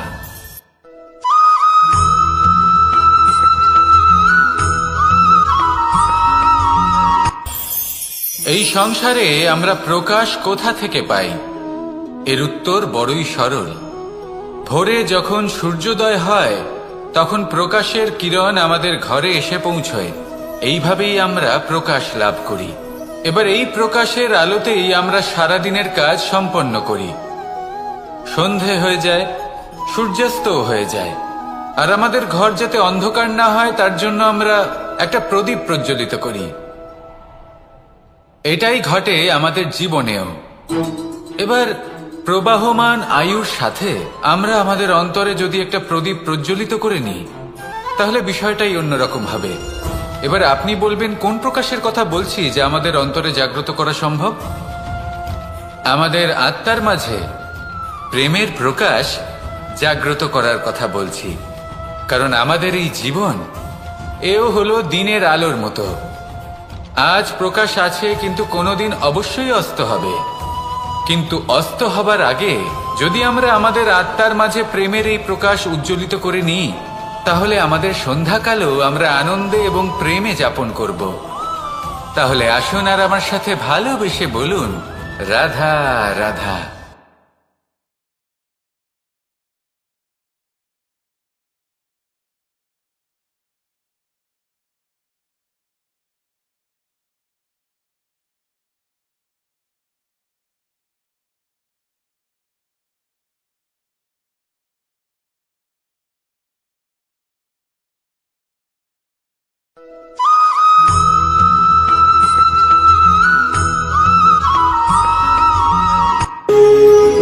এই সংসারে আমরা প্রকাশ কোথা থেকে পাই? এর উত্তর বড়ই সরল। ভোরে যখন সূর্যোদয় হয় তখন প্রকাশের কিরণ আমাদের ঘরে এসে পৌঁছয়। এইভাবেই আমরা প্রকাশ লাভ করি। এবার এই প্রকাশের আলোতেই আমরা সারাদিনের কাজ সম্পন্ন করি। সন্ধে হয়ে যায়, সূর্যাস্তও হয়ে যায়, আর আমাদের ঘর যাতে অন্ধকার না হয় তার জন্য আমরা একটা প্রদীপ প্রজ্বলিত করি। এটাই ঘটে আমাদের জীবনেও। এবার প্রবাহমান আয়ুর সাথে আমরা আমাদের অন্তরে যদি একটা প্রদীপ প্রজ্বলিত করে নিই, তাহলে বিষয়টাই অন্যরকম হবে। এবার আপনি বলবেন কোন প্রকাশের কথা বলছি যা আমাদের অন্তরে জাগ্রত করা সম্ভব? আমাদের আত্মার মাঝে প্রেমের প্রকাশ জাগ্রত করার কথা বলছি। কারণ আমাদের এই জীবন এও হলো দিনের আলোর মতো। আজ প্রকাশ আছে, কিন্তু কোনোদিন অবশ্যই অস্ত হবে। কিন্তু অস্ত হবার আগে যদি আমরা আমাদের আত্মার মাঝে প্রেমের এই প্রকাশ উজ্জ্বলিত করে নিই, তাহলে আমাদের সন্ধ্যাকালও আমরা আনন্দে এবং প্রেমে যাপন করব। তাহলে আসুন আর আমার সাথে ভালোবেসে বলুন, রাধা রাধা।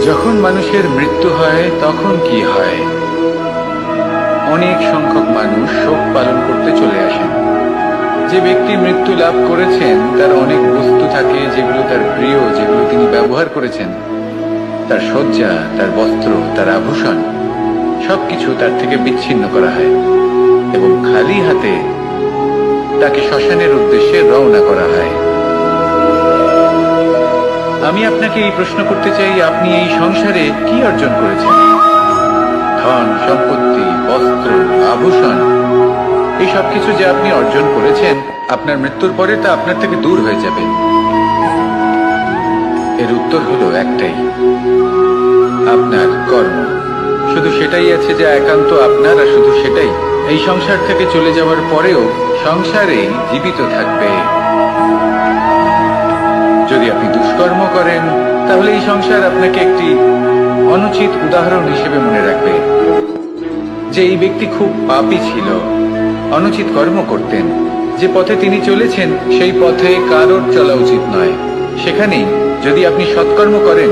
যখন মানুষের মৃত্যু হয় তখন কি হয়? অনেক সংখ্যক মানুষ শোক পালন করতে চলে আসেন। যে ব্যক্তি মৃত্যু লাভ করেছেন তার অনেক বস্তু থাকে যেগুলো তার প্রিয়, যেগুলো তিনি ব্যবহার করেছেন। তার শয্যা, তার বস্ত্র, তার আভূষণ সবকিছু তার থেকে বিচ্ছিন্ন করা হয় এবং খালি হাতে তাকে শ্মশানের উদ্দেশ্যে রওনা করা হয়। আমি আপনাকে এই প্রশ্ন করতে চাই, আপনি এই সংসারে কি অর্জন করেছেন? ধন সম্পত্তি, বস্ত্র, আভূষণ, এই সবকিছু যে আপনি অর্জন করেছেন, আপনার মৃত্যুর পরে তা আপনার থেকে দূর হয়ে যাবে। এর উত্তর হলো একটাই, আপনার কর্ম। শুধু সেটাই আছে যা একান্ত আপনার, আর শুধু সেটাই এই সংসার থেকে চলে যাওয়ার পরেও সংসারেই জীবিত থাকবে। যদি আপনি দুষ্কর্ম করেন, তাহলে এই সংসার আপনাকে একটি অনুচিত উদাহরণ হিসেবে মনে রাখবে যে এই ব্যক্তি খুব পাপী ছিল, অনুচিত কর্ম করতেন। যে পথে তিনি চলেছেন সেই পথে কারোর চলা উচিত নয়। সেখানেই যদি আপনি সৎকর্ম করেন,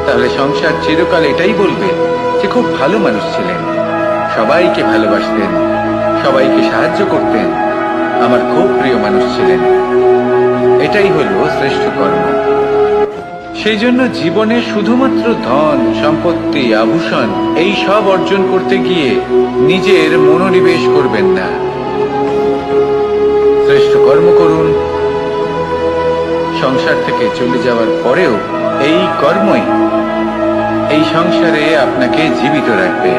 তাহলে সংসার চিরকাল এটাই বলবে যে খুব ভালো মানুষ ছিলেন, সবাইকে ভালোবাসতেন, সবাইকে সাহায্য করতেন, আমার খুব প্রিয় মানুষ ছিলেন। এটাই হলো শ্রেষ্ঠ কর্ম। সেই জন্য জীবনে শুধুমাত্র ধন সম্পত্তি, আভূষণ এই সব অর্জন করতে গিয়ে নিজের মনোনিবেশ করবেন না। শ্রেষ্ঠ কর্ম করুন। সংসার থেকে চলে যাওয়ার পরেও এই কর্মই এই সংসারে আপনাকে জীবিত রাখবে।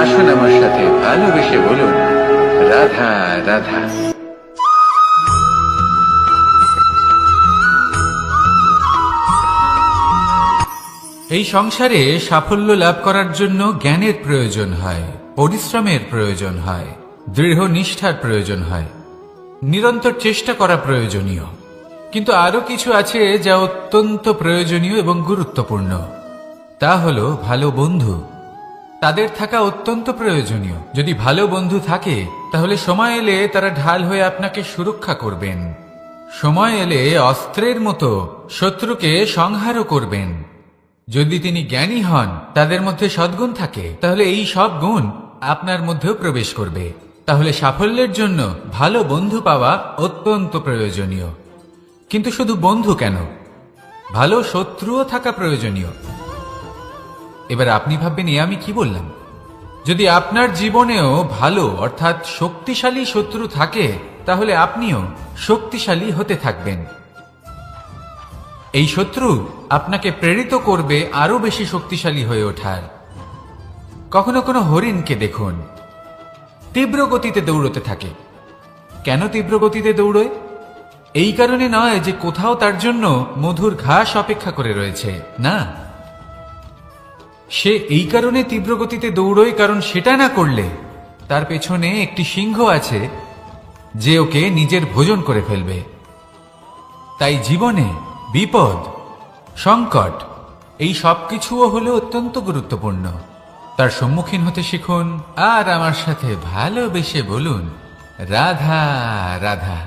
আসুন আমার সাথে ভালোবেসে বলুন, রাধা রাধা। এই সংসারে সাফল্য লাভ করার জন্য জ্ঞানের প্রয়োজন হয়, পরিশ্রমের প্রয়োজন হয়, দৃঢ় নিষ্ঠার প্রয়োজন হয়, নিরন্তর চেষ্টা করা প্রয়োজনীয়। কিন্তু আরো কিছু আছে যা অত্যন্ত প্রয়োজনীয় এবং গুরুত্বপূর্ণ। তা হলো ভালো বন্ধু। তাদের থাকা অত্যন্ত প্রয়োজনীয়। যদি ভালো বন্ধু থাকে, তাহলে সময় এলে তারা ঢাল হয়ে আপনাকে সুরক্ষা করবেন। সময় এলে অস্ত্রের মতো শত্রুকে সংহারও করবেন। যদি তিনি জ্ঞানী হন, তাদের মধ্যে সদ্গুণ থাকে, তাহলে এই সব গুণ আপনার মধ্যেও প্রবেশ করবে। তাহলে সাফল্যের জন্য ভালো বন্ধু পাওয়া অত্যন্ত প্রয়োজনীয়। কিন্তু শুধু বন্ধু কেন, ভালো শত্রুও থাকা প্রয়োজনীয়। এবার আপনি ভাববেন, এ আমি কি বললাম? যদি আপনার জীবনেও ভালো অর্থাৎ শক্তিশালী শত্রু থাকে, তাহলে আপনিও শক্তিশালী হতে থাকবেন। এই শত্রু আপনাকে প্রেরিত করবে আরো বেশি শক্তিশালী হয়ে ওঠার। কখনো কোনো হরিণকে দেখুন, তীব্র গতিতে দৌড়তে থাকে। কেন তীব্র গতিতে দৌড়য়? এই কারণে নয় যে কোথাও তার জন্য মধুর ঘাস অপেক্ষা করে রয়েছে, না। সে এই কারণে তীব্র গতিতে দৌড়য় কারণ সেটা না করলে তার পেছনে একটি সিংহ আছে যে ওকে নিজের ভোজন করে ফেলবে। তাই জীবনে বিপদ, সংকট এই সব কিছুও হলো অত্যন্ত গুরুত্বপূর্ণ। তার সম্মুখীন হতে শিখুন আর আমার সাথে ভালোবেসে বলুন, রাধা রাধা।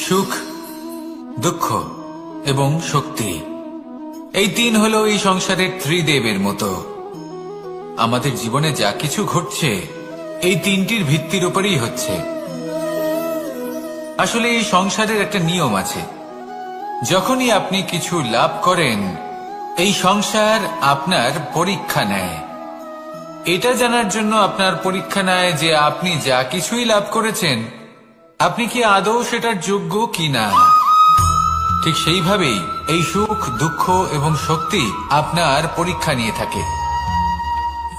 সুখ, দুঃখ এবং শক্তি, এই তিন হলো এই সংসারের ত্রিদেবের মতো। আমাদের জীবনে যা কিছু ঘটছে এই তিনটির ভিত্তির উপরেই হচ্ছে। আসলে এই সংসারের একটা নিয়ম আছে, যখনই আপনি কিছু লাভ করেন এই সংসার আপনার পরীক্ষা নেয়। এটা জানার জন্য আপনার পরীক্ষা নেয় যে আপনি যা কিছুই লাভ করেছেন আপনি কি আদৌ সেটার যোগ্য কিনা। ঠিক সেইভাবেই এই সুখ, দুঃখ এবং শক্তি আপনার পরীক্ষা নিয়ে থাকে।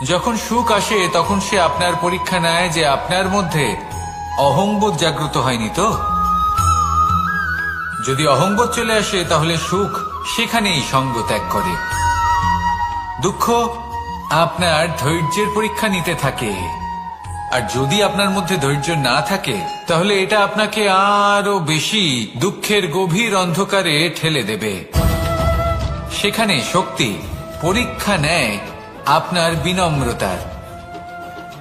যখন সুখ আসে তখন সে আপনার পরীক্ষা নেয় যে আপনার মধ্যে অহংবোধ জাগ্রত হয়নি তো। যদি অহংবোধ চলে আসে তাহলে সুখ সেখানেই সঙ্গ ত্যাগ করে। দুঃখ আপনার ধৈর্যের পরীক্ষা নিতে থাকে, আর যদি আপনার মধ্যে ধৈর্য না থাকে তাহলে এটা আপনাকে আরো বেশি দুঃখের গভীর অন্ধকারে ঠেলে দেবে। সেখানে শক্তি পরীক্ষা নেয় আপনার বিনম্রতার।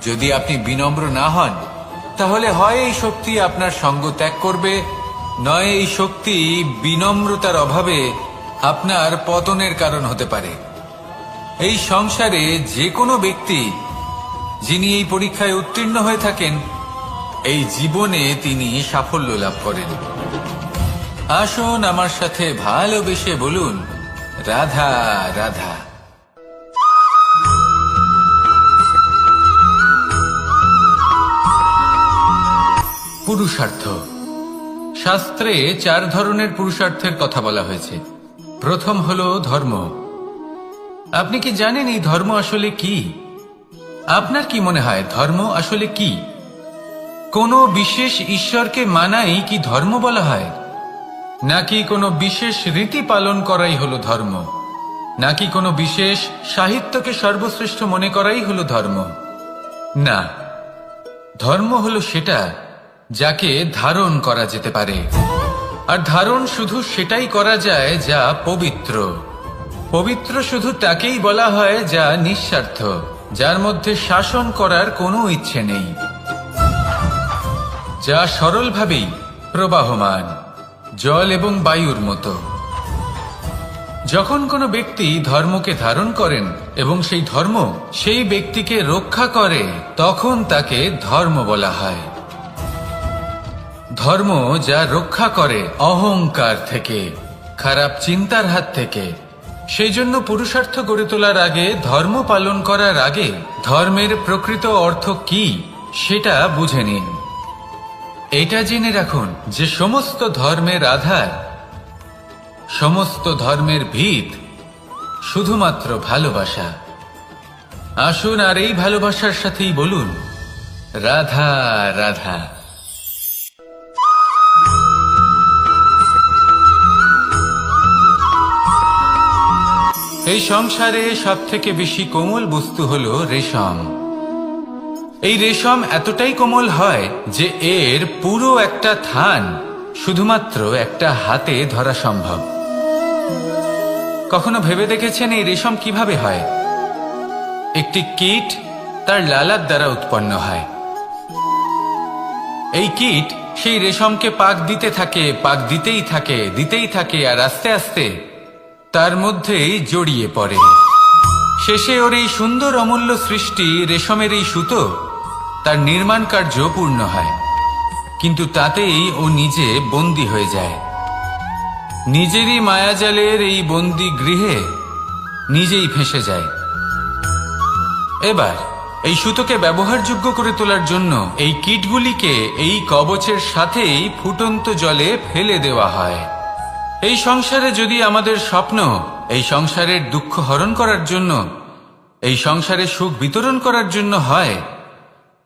যদি আপনি বিনম্র না হন তাহলে হয় এই শক্তি আপনার সঙ্গ ত্যাগ করবে, নয় এই শক্তি বিনম্রতার অভাবে আপনার পতনের কারণ হতে পারে। এই সংসারে যে কোনো ব্যক্তি যিনি এই পরীক্ষায় উত্তীর্ণ হয়ে থাকেন এই জীবনে তিনি সাফল্য লাভ করেন। আসুন আমার সাথে ভালোবেসে বলুন, রাধা রাধা। পুরুষার্থ। শাস্ত্রে 4 ধরনের পুরুষার্থের কথা বলা হয়েছে। প্রথম হলো ধর্ম। আপনি কি জানেন এই ধর্ম আসলে কি? আপনার কি মনে হয় ধর্ম আসলে কি? কোনো বিশেষ ঈশ্বরকে মানাই কি ধর্ম বলা হয়? নাকি কোনো বিশেষ রীতি পালন করাই হলো ধর্ম? নাকি কোনো বিশেষ সাহিত্যকে সর্বশ্রেষ্ঠ মনে করাই হলো ধর্ম? না, ধর্ম হলো সেটা যাকে ধারণ করা যেতে পারে। আর ধারণ শুধু সেটাই করা যায় যা পবিত্র। পবিত্র শুধু তাকেই বলা হয় যা নিঃস্বার্থ, যার মধ্যে শাসন করার কোনো ইচ্ছে নেই, যা সরলভাবেই প্রবাহমান, জল এবং বায়ুর মতো। যখন কোনো ব্যক্তি ধর্মকে ধারণ করেন এবং সেই ধর্ম সেই ব্যক্তিকে রক্ষা করে তখন তাকে ধর্ম বলা হয়। ধর্ম যা রক্ষা করে অহংকার থেকে, খারাপ চিন্তার হাত থেকে। সেই জন্য পুরুষার্থ গড়ে তোলার আগে, ধর্ম পালন করার আগে ধর্মের প্রকৃত অর্থ কি সেটা বুঝে নিন। এটা জেনে রাখুন যে সমস্ত ধর্মের আধার, সমস্ত ধর্মের ভিত শুধুমাত্র ভালোবাসা। আসুন আর এই ভালোবাসার সাথেই বলুন, রাধা রাধা। এই সংসারে সবথেকে বেশি কোমল বস্তু হলো রেশম। এই রেশম এতটাই কোমল হয় যে এর পুরো একটা থান শুধুমাত্র একটা হাতে ধরা সম্ভব। কখনো ভেবে দেখেছেন এই রেশম কিভাবে হয়? একটি কীট তার লালার দ্বারা উৎপন্ন হয়। এই কীট সেই রেশমকে পাক দিতে থাকে, পাক দিতেই থাকে, আর আস্তে আস্তে তার মধ্যেই জড়িয়ে পড়ে। শেষে ওর এই সুন্দর অমূল্য সৃষ্টি রেশমের এই সুতো তার নির্মাণ কার্য পূর্ণ হয়, কিন্তু তাতেই ও নিজে বন্দী হয়ে যায়। নিজেরই মায়াজালের এই বন্দী গৃহে নিজেই ফেঁসে যায়। এবার এই সুতোকে ব্যবহারযোগ্য করে তোলার জন্য এই কীটগুলিকে এই কবচের সাথেই ফুটন্ত জলে ফেলে দেওয়া হয়। এই সংসারে যদি আমাদের স্বপ্ন এই সংসারের দুঃখ হরণ করার জন্য, এই সংসারে সুখ বিতরণ করার জন্য হয়,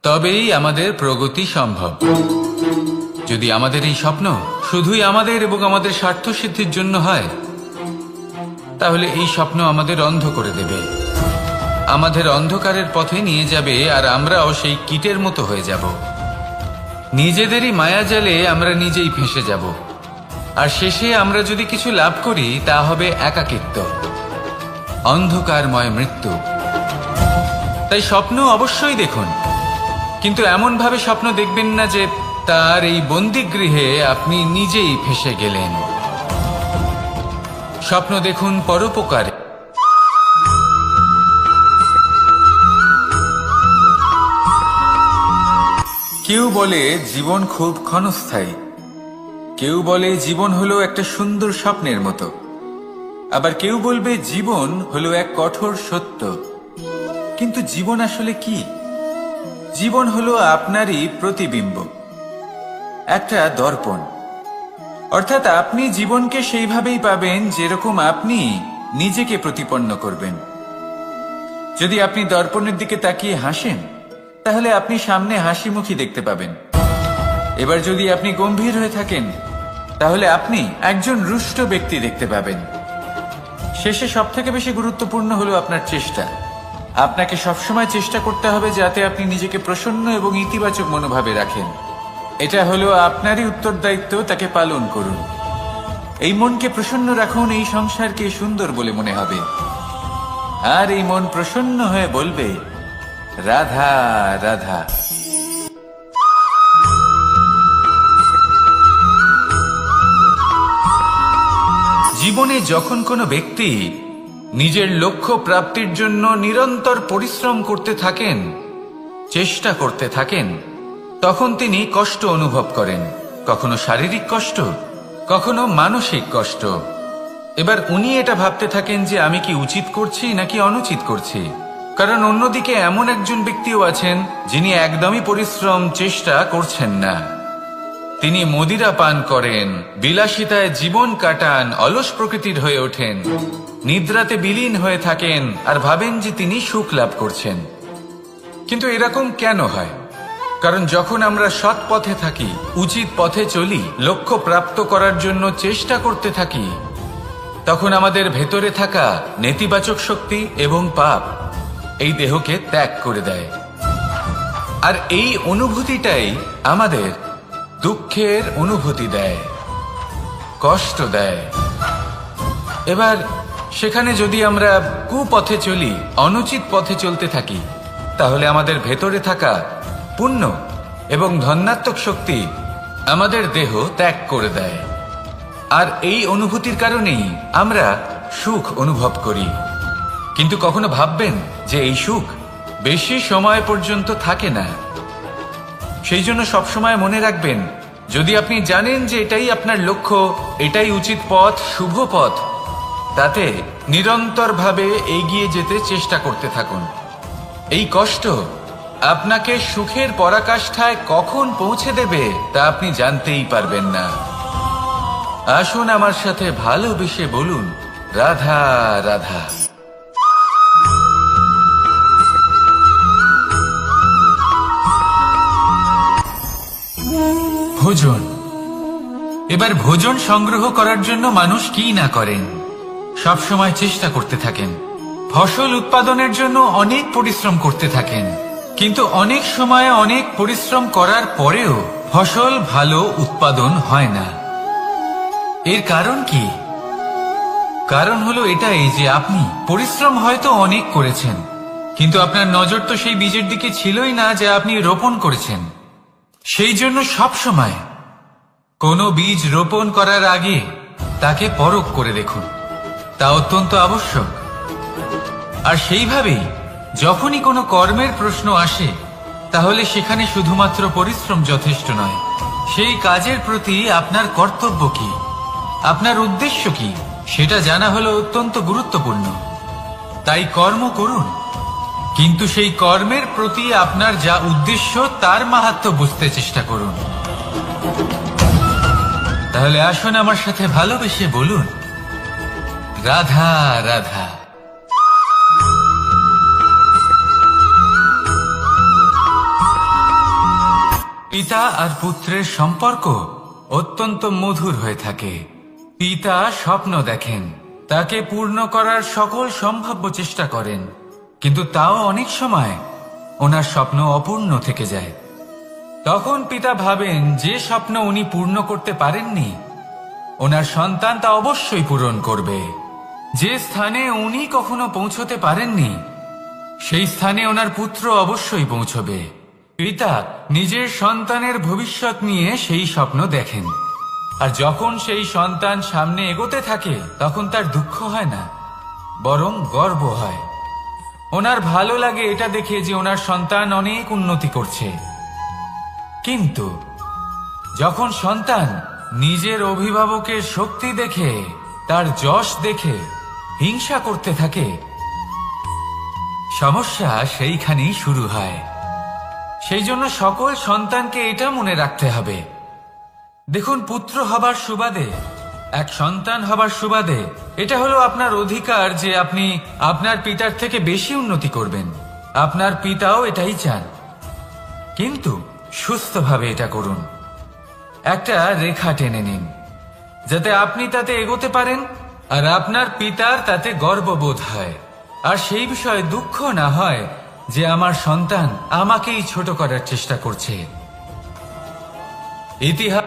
তবেই আমাদের প্রগতি সম্ভব। যদি আমাদের এই স্বপ্ন শুধুই আমাদের এবং আমাদের স্বার্থ সিদ্ধির জন্য হয়, তাহলে এই স্বপ্ন আমাদের অন্ধ করে দেবে। আমাদের অন্ধকারের পথে নিয়ে যাবে, আর আমরাও সেই কীটের মতো হয়ে যাব। নিজেদেরই মায়াজালে আমরা নিজেই ফেঁসে যাব, আর শেষে আমরা যদি কিছু লাভ করি তা হবে একাকিত্ব, অন্ধকারময় মৃত্যু। তাই স্বপ্ন অবশ্যই দেখুন, কিন্তু এমন ভাবে স্বপ্ন দেখবেন না যে তার এই বন্দিগৃহে আপনি নিজেই ফেঁসে গেলেন। স্বপ্ন দেখুন পরোপকারে। কেউ বলে জীবন খুব ক্ষণস্থায়ী, কেউ বলে জীবন হলো একটা সুন্দর স্বপ্নের মতো, আবার কেউ বলবে জীবন হলো এক কঠোর সত্য। কিন্তু জীবন আসলে কি? জীবন হলো আপনারই প্রতিবিম্ব, একটা দর্পণ। অর্থাৎ আপনি জীবনকে সেইভাবেই পাবেন যেরকম আপনি নিজেকে প্রতিপন্ন করবেন। যদি আপনি দর্পণের দিকে তাকিয়ে হাসেন, তাহলে আপনি সামনে হাসি মুখী দেখতে পাবেন। এবার যদি আপনি গম্ভীর হয়ে থাকেন, তাহলে আপনি একজন রুষ্ট ব্যক্তি দেখতে পাবেন। শেষে সবথেকে বেশি গুরুত্বপূর্ণ হলো আপনার চেষ্টা। আপনাকে সবসময় চেষ্টা করতে হবে যাতে আপনি নিজেকে প্রসন্ন এবং ইতিবাচক মনোভাবে রাখেন। এটা হলো আপনারই উত্তরদায়িত্ব, তাকে পালন করুন। এই মনকে প্রসন্ন রাখুন, এই সংসারকে সুন্দর বলে মনে হবে। আর এই মন প্রসন্ন হয়ে বলবে, রাধা রাধা। জীবনে যখন কোনো ব্যক্তি নিজের লক্ষ্য প্রাপ্তির জন্য নিরন্তর পরিশ্রম করতে থাকেন, চেষ্টা করতে থাকেন, তখন তিনি কষ্ট অনুভব করেন। কখনো শারীরিক কষ্ট, কখনো মানসিক কষ্ট। এবার উনি এটা ভাবতে থাকেন যে আমি কি উচিত করছি নাকি অনুচিত করছি। কারণ অন্যদিকে এমন একজন ব্যক্তিও আছেন যিনি একদমই পরিশ্রম চেষ্টা করছেন না। তিনি মদিরা পান করেন, বিলাসিতায় জীবন কাটান, অলস প্রকৃতির হয়ে ওঠেন, নিদ্রাতে বিলীন হয়ে থাকেন আর ভাবেন যে তিনি সুখ লাভ করছেন। কিন্তু এরকম কেন হয়? কারণ যখন আমরা সৎ পথে থাকি, উচিত পথে চলি, লক্ষ্য প্রাপ্ত করার জন্য চেষ্টা করতে থাকি, তখন আমাদের ভেতরে থাকা নেতিবাচক শক্তি এবং পাপ এই দেহকে ত্যাগ করে দেয়। আর এই অনুভূতিটাই আমাদের দুঃখের অনুভূতি দেয়, কষ্ট দেয়। এবার সেখানে যদি আমরা কুপথে চলি, অনুচিত পথে চলতে থাকি, তাহলে আমাদের ভেতরে থাকা পুণ্য এবং ধনাত্মক শক্তি আমাদের দেহ ত্যাগ করে দেয়। আর এই অনুভূতির কারণেই আমরা সুখ অনুভব করি। কিন্তু কখনো ভাববেন যে এই সুখ বেশি সময় পর্যন্ত থাকে না। সেই জন্য সবসময় মনে রাখবেন, যদি আপনি জানেন যে এটাই আপনার লক্ষ্য, এটাই উচিত পথ, শুভ পথ, তাতে নিরন্তরভাবে এগিয়ে যেতে চেষ্টা করতে থাকুন। এই কষ্ট আপনাকে সুখের পরাকাষ্ঠায় কখন পৌঁছে দেবে তা আপনি জানতেই পারবেন না। আসুন আমার সাথে ভালোবেসে বলুন, রাধা রাধা। ভোজন। এবার ভোজন সংগ্রহ করার জন্য মানুষ কি না করেন, সব সময় চেষ্টা করতে থাকেন। ফসল উৎপাদনের জন্য অনেক পরিশ্রম করতে থাকেন, কিন্তু অনেক সময় অনেক পরিশ্রম করার পরেও ফসল ভালো উৎপাদন হয় না। এর কারণ কি? কারণ হলো এটাই যে আপনি পরিশ্রম হয়তো অনেক করেছেন, কিন্তু আপনার নজর তো সেই বীজের দিকে ছিলই না যা আপনি রোপণ করেছেন। সেই জন্য সব সময় কোনো বীজ রোপণ করার আগে তাকে পরখ করে দেখুন, তা অত্যন্ত আবশ্যক। আর সেইভাবেই যখনই কোনো কর্মের প্রশ্ন আসে, তাহলে সেখানে শুধুমাত্র পরিশ্রম যথেষ্ট নয়। সেই কাজের প্রতি আপনার কর্তব্য কি, আপনার উদ্দেশ্য কি, সেটা জানা হলো অত্যন্ত গুরুত্বপূর্ণ। তাই কর্ম করুন, কিন্তু সেই কর্মের প্রতি আপনার যা উদ্দেশ্য তার মাহাত্ম্য বুঝতে চেষ্টা করুন। তাহলে আসুন আমার সাথে ভালোবেসে বলুন, রাধা রাধা। পিতা আর পুত্রের সম্পর্ক অত্যন্ত মধুর হয়ে থাকে। পিতা স্বপ্ন দেখেন, তাকে পূর্ণ করার সকল সম্ভাব্য চেষ্টা করেন, কিন্তু তাও অনেক সময় ওনার স্বপ্ন অপূর্ণ থেকে যায়। তখন পিতা ভাবেন যে স্বপ্ন উনি পূর্ণ করতে পারেননি, ওনার সন্তান তা অবশ্যই পূরণ করবে। যে স্থানে উনি কখনো পৌঁছতে পারেননি, সেই স্থানে ওনার পুত্র অবশ্যই পৌঁছবে। পিতা নিজের সন্তানের ভবিষ্যৎ নিয়ে সেই স্বপ্ন দেখেন, আর যখন সেই সন্তান সামনে এগোতে থাকে তখন তার দুঃখ হয় না, বরং গর্ব হয়। ওনার ভালো লাগে এটা দেখে যে ওনার সন্তান অনেক উন্নতি করছে। কিন্তু যখন সন্তান নিজের অভিভাবকের শক্তি দেখে, তার যশ দেখে হিংসা করতে থাকে, সমস্যা সেইখানেই শুরু হয়। সেই জন্য সকল সন্তানকে এটা মনে রাখতে হবে, দেখুন, পুত্র হবার সুবাদে, এক সন্তান হবার সুবাদে এটা হলো আপনার অধিকার যে আপনি আপনার পিতার থেকে বেশি উন্নতি করবেন। আপনার পিতাও এটাই চান, কিন্তু সুস্থভাবে এটা করুন। একটা রেখা টেনে নিন যাতে আপনি তাতে এগোতে পারেন আর আপনার পিতার তাতে গর্ববোধ হয়, আর সেই বিষয়ে দুঃখ না হয় যে আমার সন্তান আমাকেই ছোট করার চেষ্টা করছে। ইতিহাস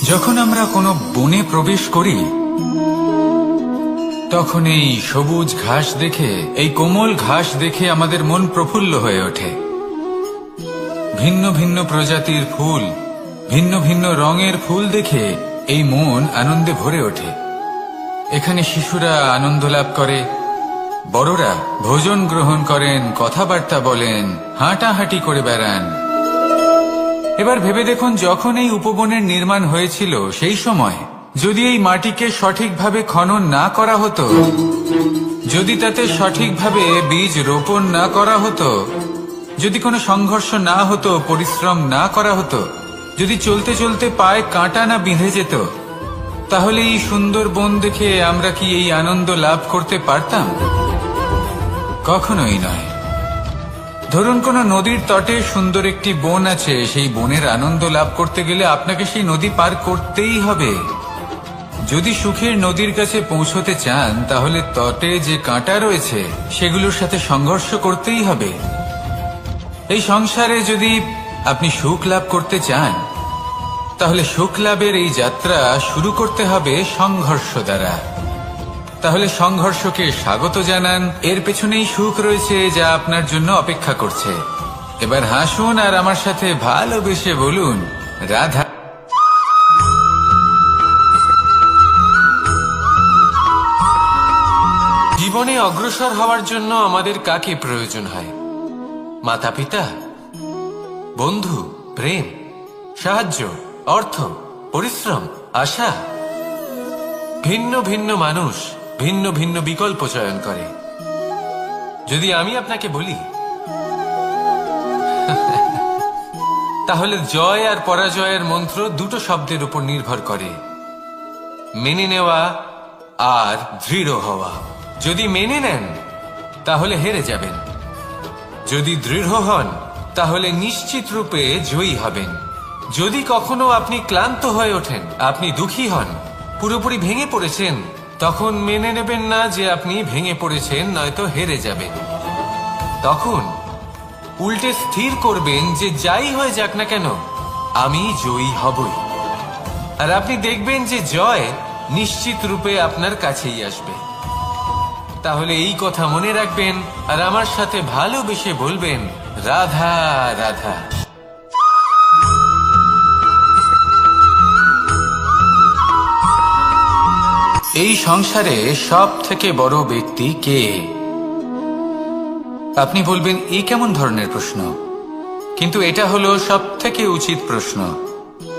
যখন আমরা কোনো বনে প্রবেশ করি, তখন এই সবুজ ঘাস দেখে, এই কোমল ঘাস দেখে আমাদের মন প্রফুল্ল হয়ে ওঠে। ভিন্ন ভিন্ন প্রজাতির ফুল, ভিন্ন ভিন্ন রঙের ফুল দেখে এই মন আনন্দে ভরে ওঠে। এখানে শিশুরা আনন্দ লাভ করে, বড়রা ভোজন গ্রহণ করেন, কথাবার্তা বলেন, হাঁটাহাঁটি করে বেড়ান। এবার ভেবে দেখুন, যখন এই উপবনের নির্মাণ হয়েছিল সেই সময় যদি এই মাটিকে সঠিকভাবে খনন না করা হতো, যদি তাতে সঠিকভাবে বীজ রোপণ না করা হতো, যদি কোনো সংঘর্ষ না হতো, পরিশ্রম না করা হতো, যদি চলতে চলতে পায়ে কাঁটা না বিঁধে যেত, তাহলে এই সুন্দর বন দেখে আমরা কি এই আনন্দ লাভ করতে পারতাম? কখনোই নয়। ধরুন কোনো নদীর তটে সুন্দর একটি বন আছে, সেই বনের আনন্দ লাভ করতে গেলে আপনাকে সেই নদী পার করতেই হবে। যদি সুখের নদীর কাছে পৌঁছতে চান, তাহলে তটে যে কাঁটা রয়েছে সেগুলোর সাথে সংঘর্ষ করতেই হবে। এই সংসারে যদি আপনি সুখ লাভ করতে চান, তাহলে সুখ লাভের এই যাত্রা শুরু করতে হবে সংঘর্ষ দ্বারা। তাহলে সংঘর্ষকে স্বাগত জানান, এর পেছনেই সুখ রয়েছে যা আপনার জন্য অপেক্ষা করছে। এবার হাসুন আর আমার সাথে ভালোবেসে বলুন, রাধা। জীবনে অগ্রসর হওয়ার জন্য আমাদের কাকে প্রয়োজন হয়? মাতা পিতা, বন্ধু, প্রেম, সাহায্য, অর্থ, পরিশ্রম, আশা। ভিন্ন ভিন্ন মানুষ ভিন্ন ভিন্ন বিকল্প চয়ন করে। যদি আমি আপনাকে বলি, তাহলে জয় আর পরাজয়ের মন্ত্র দুটো শব্দের উপর নির্ভর করে, মেনে নেওয়া আর দৃঢ় হওয়া। যদি মেনে নেন তাহলে হেরে যাবেন, যদি দৃঢ় হন তাহলে নিশ্চিত রূপে জয়ী হবেন। যদি কখনো আপনি ক্লান্ত হয়ে ওঠেন, আপনি দুঃখী হন, পুরোপুরি ভেঙে পড়েছেন, তখন মেনে নেবেন না যে আপনি ভেঙে পড়েছেন, নয়তো হেরে যাবেন। তখন উল্টে স্থির করবেন যে যাই হয়ে যাক না কেন, আমি জয়ী হবই। আর আপনি দেখবেন যে জয় নিশ্চিত রূপে আপনার কাছেই আসবে। তাহলে এই কথা মনে রাখবেন আর আমার সাথে ভালোবেসে বলবেন, রাধা রাধা। এই সংসারে সব থেকে বড় ব্যক্তি কে? আপনি বলবেন, এই কেমন ধরনের প্রশ্ন? কিন্তু এটা হলো সব থেকে উচিত প্রশ্ন।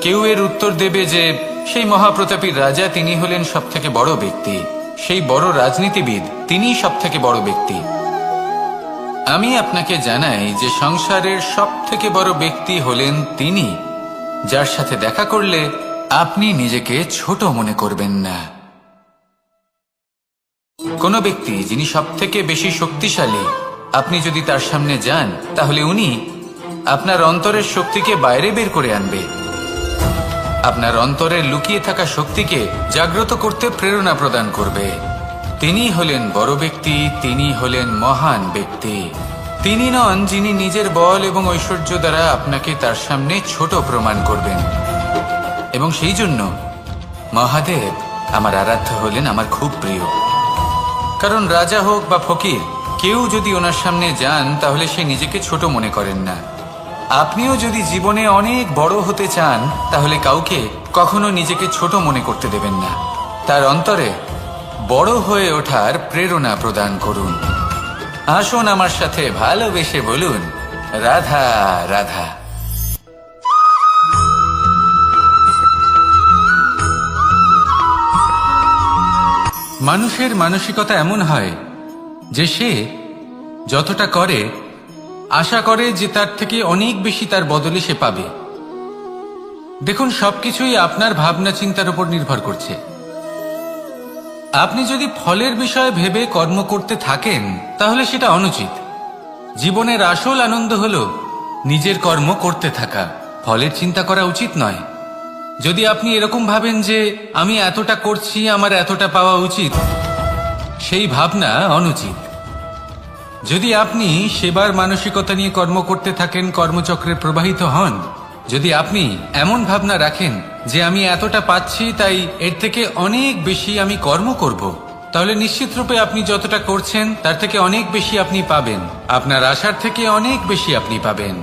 কেউ এর উত্তর দেবে যে সেই মহাপ্রতাপী রাজা, তিনি হলেন সব থেকে বড় ব্যক্তি, সেই বড় রাজনীতিবিদ, তিনিই সব থেকে বড় ব্যক্তি। আমি আপনাকে জানাই যে সংসারের সব থেকে বড় ব্যক্তি হলেন তিনি, যার সাথে দেখা করলে আপনি নিজেকে ছোট মনে করবেন না। কোনো ব্যক্তি যিনি সব থেকে বেশি শক্তিশালী, আপনি যদি তার সামনে যান, তাহলে উনি আপনার অন্তরের শক্তিকে বাইরে বের করে আনবে। আপনার অন্তরের লুকিয়ে থাকা শক্তিকে জাগ্রত করতে প্রেরণা প্রদান করবে। তিনি হলেন বড় ব্যক্তি, তিনি হলেন মহান ব্যক্তি। তিনি নন যিনি নিজের বল এবং ঐশ্বর্য দ্বারা আপনাকে তার সামনে ছোট প্রমাণ করবেন। এবং সেই জন্য মহাদেব আমার আরাধ্য হলেন আমার খুব প্রিয়। কারণ রাজা হোক বা ফকির, কেউ যদি ওনার সামনে যান তাহলে সে নিজেকে ছোট মনে করেন না। আপনিও যদি জীবনে অনেক বড় হতে চান তাহলে কাউকে কখনো নিজেকে ছোট মনে করতে দেবেন না। তার অন্তরে বড় হয়ে ওঠার প্রেরণা প্রদান করুন। আসুন আমার সাথে ভালোবেসে বলুন, রাধা রাধা। মানুষের মানসিকতা এমন হয় যে সে যতটা করে আশা করে যে তার থেকে অনেক বেশি তার বদলে সে পাবে। দেখুন, সবকিছুই আপনার ভাবনা চিন্তার উপর নির্ভর করছে। আপনি যদি ফলের বিষয়ে ভেবে কর্ম করতে থাকেন তাহলে সেটা অনুচিত। জীবনের আসল আনন্দ হলো নিজের কর্ম করতে থাকা, ফলের চিন্তা করা উচিত নয়। যদি আপনি এরকম ভাবেন যে আমি এতটা করছি, আমার এতটা পাওয়া উচিত, সেই ভাবনা অনুচিত। যদি আপনি সেবার মানসিকতা নিয়ে কর্ম করতে থাকেন, কর্মচক্রে প্রবাহিত হন, যদি আপনি এমন ভাবনা রাখেন যে আমি এতটা পাচ্ছি তাই এর থেকে অনেক বেশি আমি কর্ম করব, তাহলে নিশ্চিত রূপে আপনি যতটা করছেন তার থেকে অনেক বেশি আপনি পাবেন। আপনার আশার থেকে অনেক বেশি আপনি পাবেন।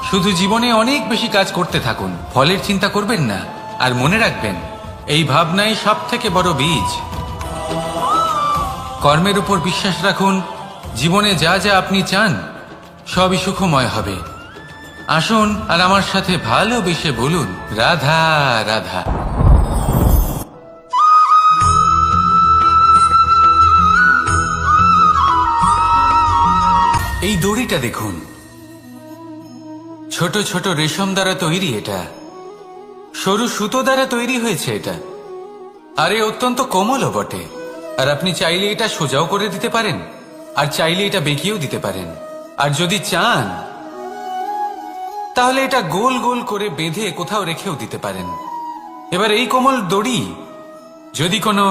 শুধু জীবনে অনেক বেশি কাজ করতে থাকুন, ফলের চিন্তা করবেন না। আর মনে রাখবেন, এই ভাবনাই সব থেকে বড় বীজ। কর্মের উপর বিশ্বাস রাখুন। জীবনে যা যা আপনি চান সবই সুখময় হবে। আসুন আর আমার সাথে ভালোবেসে বলুন, রাধা রাধা। এই দড়িটা দেখুন, ছোট ছোট রেশম দ্বারা তৈরি। এটা সরু সুতো দ্বারা তৈরি হয়েছে এটা, আর এ অত্যন্ত কোমলও বটে। আর আপনি চাইলে এটা সোজাও করে দিতে পারেন, আর চাইলে এটা বেঁকিয়েও দিতে পারেন। আর যদি চান তাহলে এটা গোল গোল করে বেঁধে কোথাও রেখেও দিতে পারেন। এবার এই কোমল দড়ি যদি কোনো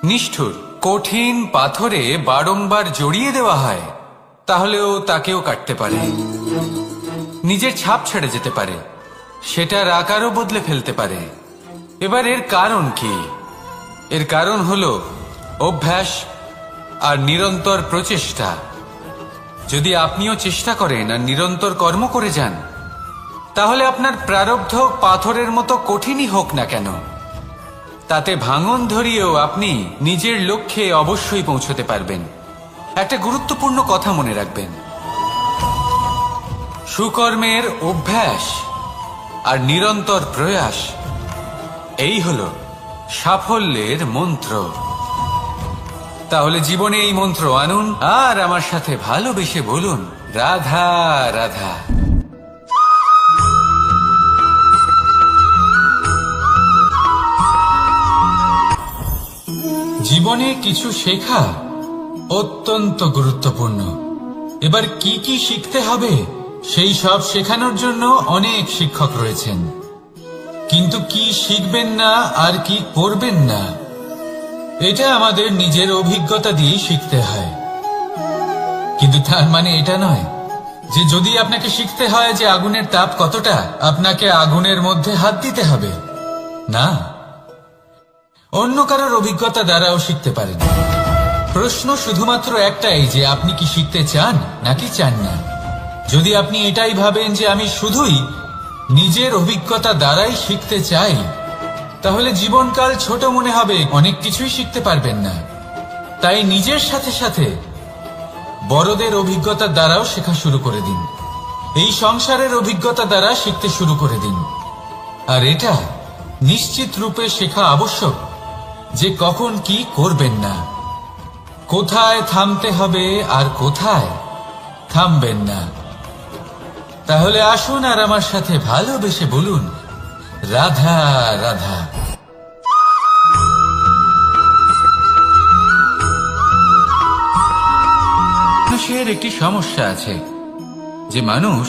নিষ্ঠুর কঠিন পাথরে বারংবার জড়িয়ে দেওয়া হয় তাহলেও তাকেও কাটতে পারে, নিজের ছাপ ছেড়ে যেতে পারে, সেটার আকারও বদলে ফেলতে পারে। এবার এর কারণ কি? এর কারণ হলো অভ্যাস আর নিরন্তর প্রচেষ্টা। যদি আপনিও চেষ্টা করেন আর নিরন্তর কর্ম করে যান, তাহলে আপনার প্রারব্ধ পাথরের মতো কঠিনই হোক না কেন, তাতে ভাঙন ধরিয়েও আপনি নিজের লক্ষ্যে অবশ্যই পৌঁছতে পারবেন। একটা গুরুত্বপূর্ণ কথা মনে রাখবেন, সুকর্মের অভ্যাস আর নিরন্তর প্রয়াস, এই হলো সাফল্যের মন্ত্র। তাহলে জীবনে এই মন্ত্র আনুন আর আমার সাথে ভালোবেসে বলুন, রাধা রাধা। জীবনে কিছু শেখা অত্যন্ত গুরুত্বপূর্ণ। এবার কি কি শিখতে হবে সেই সব শেখানোর জন্য অনেক শিক্ষক রয়েছেন, কিন্তু কি শিখবেন না আর কি করবেন না এটা আমাদের নিজের অভিজ্ঞতা দিয়ে শিখতে হয়। কিন্তু তার মানে এটা নয় যে যদি আপনাকে শিখতে হয় যে আগুনের তাপ কতটা, আপনাকে আগুনের মধ্যে হাত দিতে হবে। না, অন্য কারোর অভিজ্ঞতা দ্বারাও শিখতে পারেন। প্রশ্ন শুধুমাত্র একটাই যে আপনি কি শিখতে চান নাকি চান না। যদি আপনি এটাই ভাবেন যে আমি শুধুই নিজের অভিজ্ঞতা দ্বারাই শিখতে চাই, তাহলে জীবনকাল ছোট মনে হবে, অনেক কিছুই শিখতে পারবেন না। তাই নিজের সাথে সাথে বড়দের অভিজ্ঞতা দ্বারাও শেখা শুরু করে দিন। এই সংসারের অভিজ্ঞতা দ্বারা শিখতে শুরু করে দিন। আর এটা নিশ্চিত রূপে শেখা আবশ্যক যে কখন কি করবেন না, কোথায় থামতে হবে আর কোথায় থামবেন না। তাহলে আসুন আর আমার সাথে ভালোবেসে বলুন, রাধা রাধা। মানুষের একটি সমস্যা আছে যে মানুষ